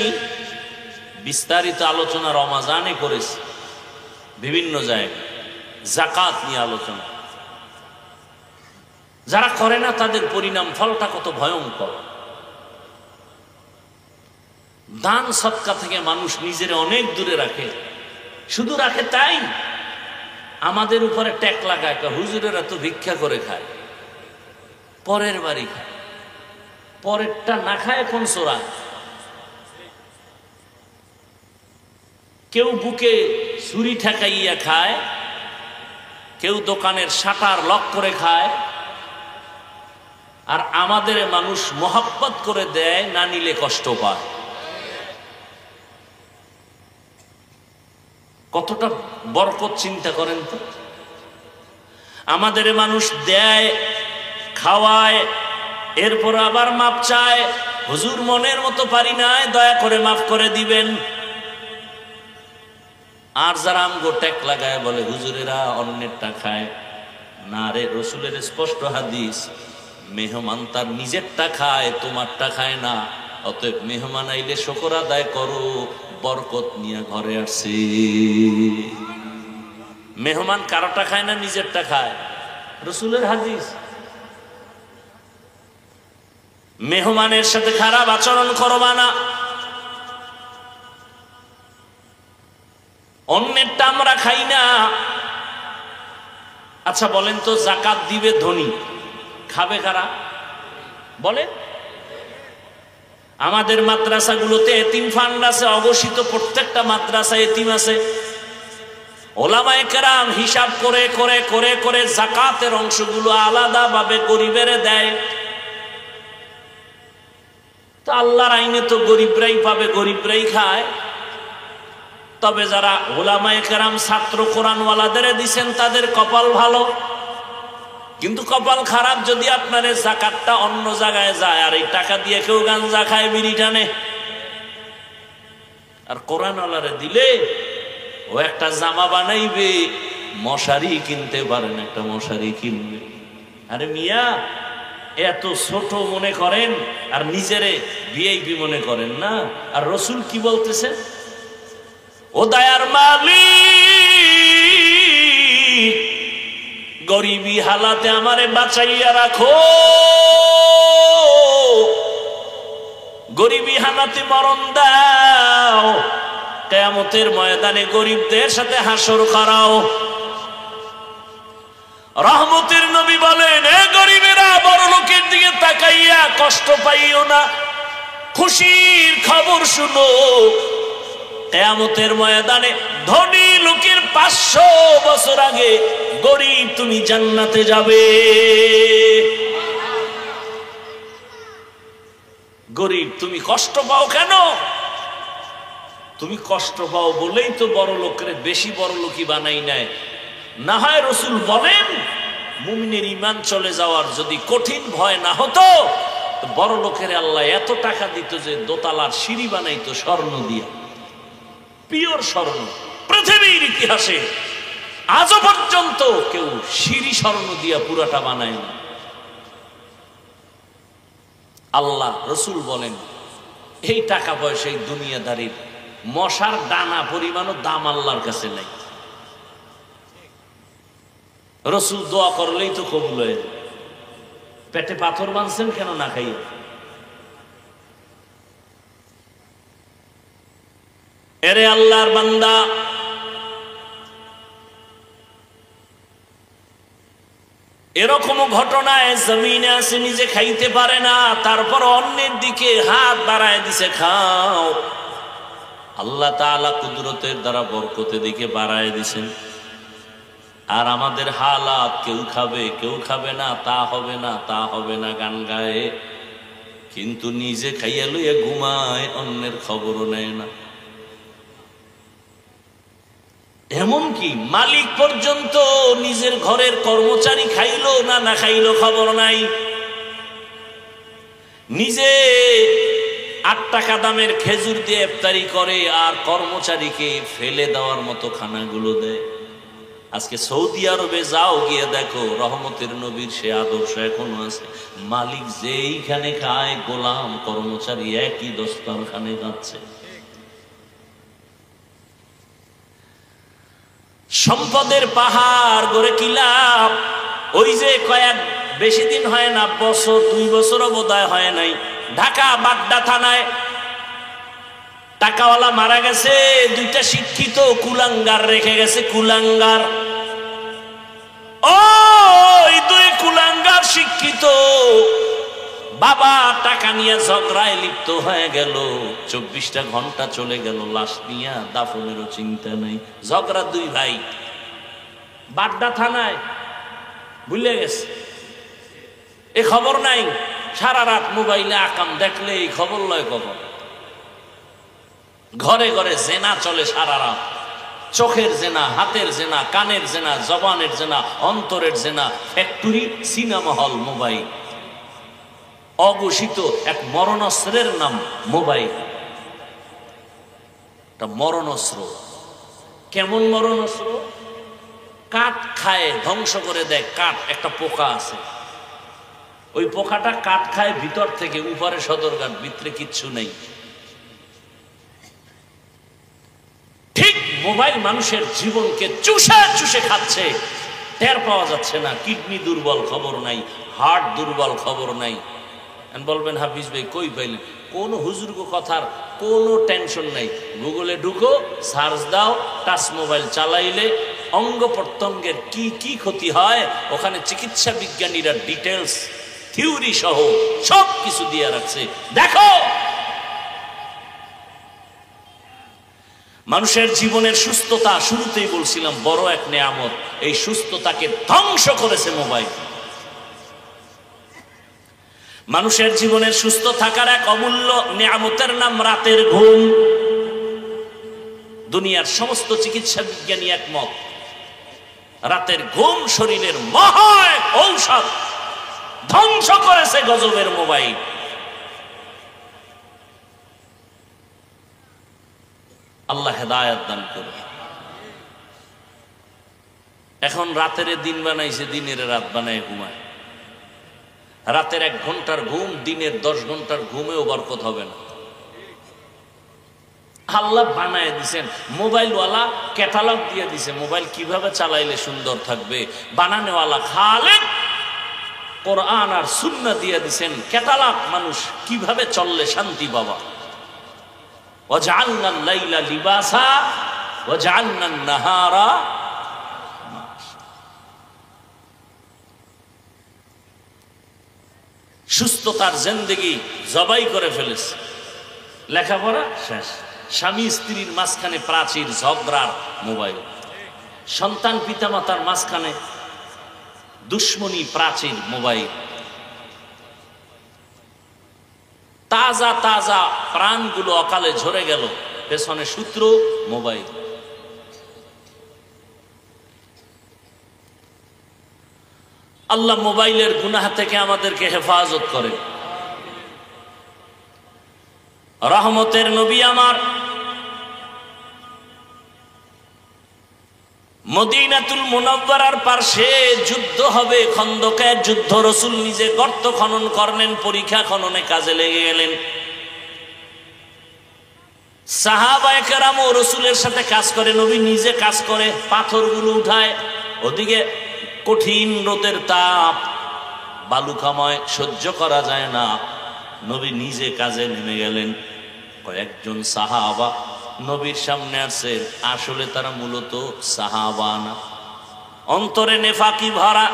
বিস্তারিত আলোচনা রমাজানে করেছি, বিভিন্ন জায়গায় যাকাত নিয়ে আলোচনা। যারা করে না তাদের পরিণাম ফলটা কত ভয়ঙ্কর। দান সৎকা থেকে মানুষ নিজের অনেক দূরে রাখে। শুধু রাখে তাই, আমাদের উপরে ট্যাক লাগায়, হুজুরেরা তো ভিক্ষা করে খায়, পরের বাড়ি খায়, পরেরটা না খায় কোন চোরা। কেউ বুকে ছুরি ঠেকাইয়া খায়, কেউ দোকানের শাটার লক করে খায়, আর আমাদের মানুষ মোহাব্বত করে দেয়, না নিলে কষ্ট পায়। কতটা বরকত চিন্তা করেন তো। আমাদের মানুষ দেয়, খাওয়ায়, এরপর আবার মাপ চায়, হুজুর মনের মতো পারি নাই, দয়া করে মাফ করে দিবেন। আর যারা আমগো ট্যাক লাগায় বলে হুজুরেরা অন্যেরটা খায়, না রে, রসুলের স্পষ্ট হাদিস, মেহমান তার নিজেরটা খায়, তোমারটা খায় না। অতএব মেহমান আইলে শুকর আদায় করো, বরকত নিয়ে ঘরে আসছে। মেহমান কারোটা খায় না, নিজেরটা খায়, রসুলের হাদিস। মেহমানের সাথে খারাপ আচরণ করবা না। অন্যেরটা আমরা খাই না। আচ্ছা বলেন তো, যাকাত দিবে ধনী, খাবে কারা বলেন? আমাদের মাদ্রাসাগুলোতে এতিম ফান্ড আছে, অঘোষিত প্রত্যেকটা মাদ্রাসায় এতিম আছে। ওলামায়ে কেরাম হিসাব করে করে করে করে যাকাতের অংশগুলো আলাদা ভাবে গরিবের দেয়। তো আল্লাহর আইনে তো গরিবরাই পাবে, গরিবরাই খায়। তবে যারা ওলামায়ে কেরাম ছাত্র কোরআনওয়ালাদের দিছেন তাদের কপাল ভালো, কিন্তু কপাল খারাপ যদি আপনার যাকাতটা অন্য জায়গায় যায়, আর এই টাকা দিয়ে কেউ গাঞ্জা খায়, বিড়ি টানে। আর কোরআনওয়ালারে দিলে ও একটা জামা বানাইবে, মশারি কিনতে পারেন, একটা মশারি কিনবে। আরে মিয়া, এত ছোট মনে করেন আর নিজেরে ভিআইপি মনে করেন না। আর রসুল কি বলতেছেন? ও দয়ার মালিক, গরিবী হালাতে আমারে বাঁচাইয়া রাখো, গরিবী হালাতে মরণ দাও, কিয়ামতের ময়দানে গরিবদের সাথে হাসর করাও। রহমতের নবী বলেন, এ গরিবেরা, বড় লোকের দিকে তাকাইয়া কষ্ট পাইও না, খুশির খবর শুনো। কিয়ামতের ময়দানে ধনী লোকের 500 বছর আগে গরিব তুমি জান্নাতে যাবে। গরিব তুমি কষ্ট পাও কেন? তুমি কষ্ট পাও বলেই তো বড় লোকের বেশি বড় লোকই বানাই নাই। না হয় রসুল বলেন, মুমিনের ঈমান চলে যাওয়ার যদি কঠিন ভয় না হতো, বড় লোকের আল্লাহ এত টাকা দিত যে দোতলার সিঁড়ি বানাইতো স্বর্ণ দিয়া, পিওর স্বর্ণ। পৃথিবীর ইতিহাসে আজও পর্যন্ত কেউ সিঁড়ি স্বর্ণ দিয়া পুরাটা বানায় না। আল্লাহ রসুল বলেন, এই টাকা পয়সা এই দুনিয়াদারির মশার দানা পরিমাণও দাম আল্লাহর কাছে নাই। রসুল দোয়া করলেই তো কবুল হয়। পেটে পাথর বাঁধছেন কেন না খাইয়ে? এরে আল্লাহর বান্দা, এরকম ঘটনায় জমিনে আছে, নিজে খাইতে পারে না, তারপর অন্যের দিকে হাত বাড়ায় দিছে, খাও। আল্লাহ তাআলা কুদরতের দ্বারা বরকতের দিকে বাড়ায় দিছেন। আর আমাদের হালাত, কেউ খাবে কেউ খাবে না, তা হবে না তা হবে না গান গায়ে, কিন্তু নিজে খাইয়া লইয়া ঘুমায়, অন্যের খবরও নেয় না। এমনকি মালিক পর্যন্ত নিজের ঘরের কর্মচারী খাইলো না না খাইলো খবর নাই। নিজে 8 টাকা দামের খেজুর দিয়ে ইফতারি করে আর কর্মচারীকে ফেলে দেওয়ার মতো খানাগুলো দেয়। আজকে সৌদি আরবে যাও, গিয়ে দেখো রহমতের নবীর সে আদর্শ এখনো আছে। মালিক যেইখানে খায়, গোলাম কর্মচারী একই দস্তরখানে যাচ্ছে। সম্পদের পাহাড় গড়ে কি লাভ? ওই যে বেশি দিন হয় না, বছর 2 বছরও বোধহয় হয় নাই, ঢাকা বাড্ডা থানায় টাকাওয়ালা মারা গেছে, 2টা শিক্ষিত কুলাঙ্গার রেখে গেছে। কুলাঙ্গার, ওই 2 কুলাঙ্গার শিক্ষিত বাবা টাকা নিয়ে ঝগড়ায় লিপ্ত হয়ে গেল। 24টা ঘন্টা চলে গেল, লাশ নিয়ে দাফনেরও চিন্তা নেই। ঝগড়া 2 ভাই, বাড্ডা থানায়, ভুলে গেছে, এ খবর নাই। সারা রাত মোবাইলে আকাম দেখলে এই খবর লয় কখন। ঘরে ঘরে জেনা চলে সারা রাত, চোখের জেনা, হাতের জেনা, কানের জেনা, জবানের জেনা, অন্তরের জেনা, ফ্যাক্টরি, সিনেমা হল, মোবাইল। অঘোষিত এক মরণাস্ত্রের নাম মোবাইল। মরণাস্ত্র। কেমন মরণাস্ত্র? কাঠ খায়, ধ্বংস করে দেয়। কাঠ, একটা পোকা আছে, ওই পোকাটা কাঠ খায় ভিতর থেকে, উপরে সদরঘাট, ভিতরে কিচ্ছু নেই। ঠিক মোবাইল মানুষের জীবনকে চুষে চুষে খাচ্ছে, টের পাওয়া যাচ্ছে না। কিডনি দুর্বল, খবর নাই। হার্ট দুর্বল, খবর নাই। বলবেন হাফিজ ভাই কই পাইলেন? কোন হুজুর কথার কোনো টেনশন নাই। গুগলে ঢুকো, সার্চ দাও, টাচ মোবাইল চালাইলে অঙ্গ প্রত্যঙ্গের কি কি ক্ষতি হয়, ওখানে চিকিৎসা বিজ্ঞানীরা ডিটেলস, থিওরি সহ সব কিছু দিয়ে রাখছে। দেখো, মানুষের জীবনের সুস্থতা, শুরুতেই বলছিলাম, বড় এক নেয়ামত। এই সুস্থতাকে ধ্বংস করেছে মোবাইল। মানুষের জীবনের সুস্থ থাকার এক অমূল্য নেয়ামতের নাম রাতের ঘুম। দুনিয়ার সমস্ত চিকিৎসা বিজ্ঞানী একমত, রাতের ঘুম শরীরের মহা ঔষধ। ধ্বংস করেছে গজবের মোবাইল। আল্লাহ হেদায়েত দান করুন। এখন রাতের দিন বানাইছে, দিনের রাত বানায় ঘুমায়। রাতের 1 ঘন্টার ঘুম দিনের 10 ঘন্টার ঘুমেও বরকত হবে না। আল্লাহ বানায় দিছেন, মোবাইলওয়ালা ক্যাটালগ দিয়ে দিছে, মোবাইল কিভাবে চালাইলে সুন্দর থাকবে। বানানোওয়ালা খালেক কোরআন আর সুন্নাহ দিয়ে দিছেন ক্যাটালগ, মানুষ কিভাবে চললে শান্তি পাবা। ওয়াজআলনাল লাইলা লিবাসা ওয়াজআলনান নাহারা। সুস্থতার জিন্দেগি জবাই করে ফেলেছে। লেখাপড়া শেষ, স্বামী স্ত্রীর মাঝখানে প্রাচীর, ঝগড়ার মোবাইল। সন্তান পিতামাতার মাঝখানে দুশ্মনী, প্রাচীর, মোবাইল। তাজা তাজা প্রাণগুলো অকালে ঝরে গেল, পেছনে সূত্র মোবাইল। আল্লাহ মোবাইলের গুনাহ থেকে আমাদেরকে হেফাজত করেন। রহমতের নবী আমার মদিনাতুল মুনাওয়ারার পাশে যুদ্ধ হবে, খন্দকের যুদ্ধ। রাসূল নিজে গর্ত খনন করলেন, পরীক্ষা খননে কাজে লেগে গেলেন। সাহাবায়ে কেরাম ও রাসূলের সাথে কাজ করে, নবী নিজে কাজ করে, পাথরগুলো উঠায়। ওদিকে কঠিন রোদের তাপ, বালুকাময়, সহ্য করা যায় না। নবী নিজে কাজে নেমে গেলেন। কয়েকজন সাহাবা নবীর সামনে আসছে, আসলে তারা মূলত সাহাবা না, অন্তরে নেফাকি ভরা।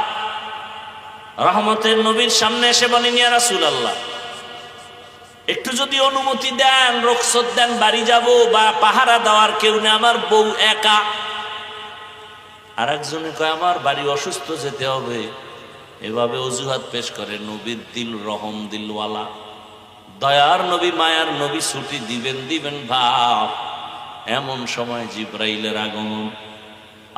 রহমতের নবীর সামনে এসে বলেন, ইয়া রাসূলুল্লাহ, একটু যদি অনুমতি দেন, রুখসত দেন, বাড়ি যাব, বা পাহারা দেওয়ার কেউ নেই, আমার বউ একা। আর একজনে কয় আমার বাড়ি অসুস্থ যেতে হবে, এভাবে অজুহাত পেশ করে। নবীর দিল রহম দিলওয়ালা, দয়ার নবী, মায়ার নবী, ছুটি দিবেন ভাব। এমন সময় জিব্রাইলের আগমন,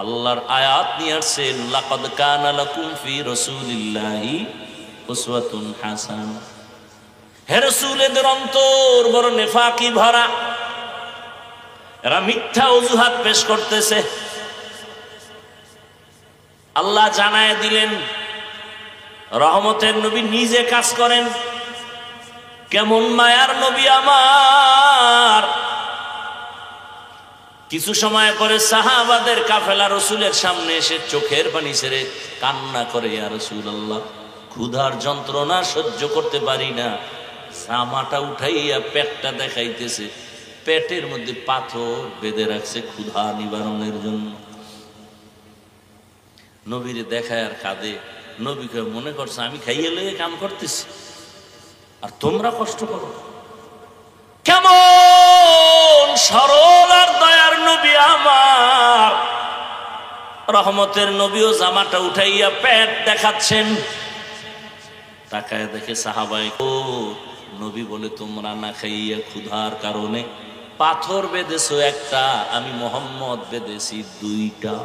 আল্লাহর আয়াত নিয়ে আসছেন, লাকাদ কানা লাকুম ফি রাসূলিল্লাহি উসওয়াতুন হাসানাহ। হে রাসূল, এদের অন্তর বড় নেফাকি ভরা, এরা মিথ্যা অজুহাত পেশ করতেছে। আল্লাহ জানায় দিলেন, রহমতের নবী নিজে কাজ করেন। কেমন মায়ার নবী আমার! কিছু সময় পরে সাহাবাদের কাফেলা রসুলের সামনে এসে চোখের পানি ছেড়ে কান্না করে, ইয়া রাসূলুল্লাহ, ক্ষুধার যন্ত্রণা সহ্য করতে পারি না। জামাটা উঠাইয়া পেটটা দেখাইতেছে, পেটের মধ্যে পাথর বেঁধে রাখছে ক্ষুধা নিবারণের জন্য। নবীরে দেখায় আর কাঁদে। নবীকে মনে করছে আমি খাইয়ে লইয়ে কাম করতেছি আর তোমরা কষ্ট করো। কেমন সরল আর দয়ার নবী আমার! রহমতের নবীও জামাটা উঠাইয়া পেট দেখাচ্ছেন। তাকায় দেখে সাহাবাই, ও নবী বলে তোমরা না খাইয়া ক্ষুধার কারণে পাথর বেঁধেছো একটা, আমি মুহাম্মদ বেঁধেছি দুইটা।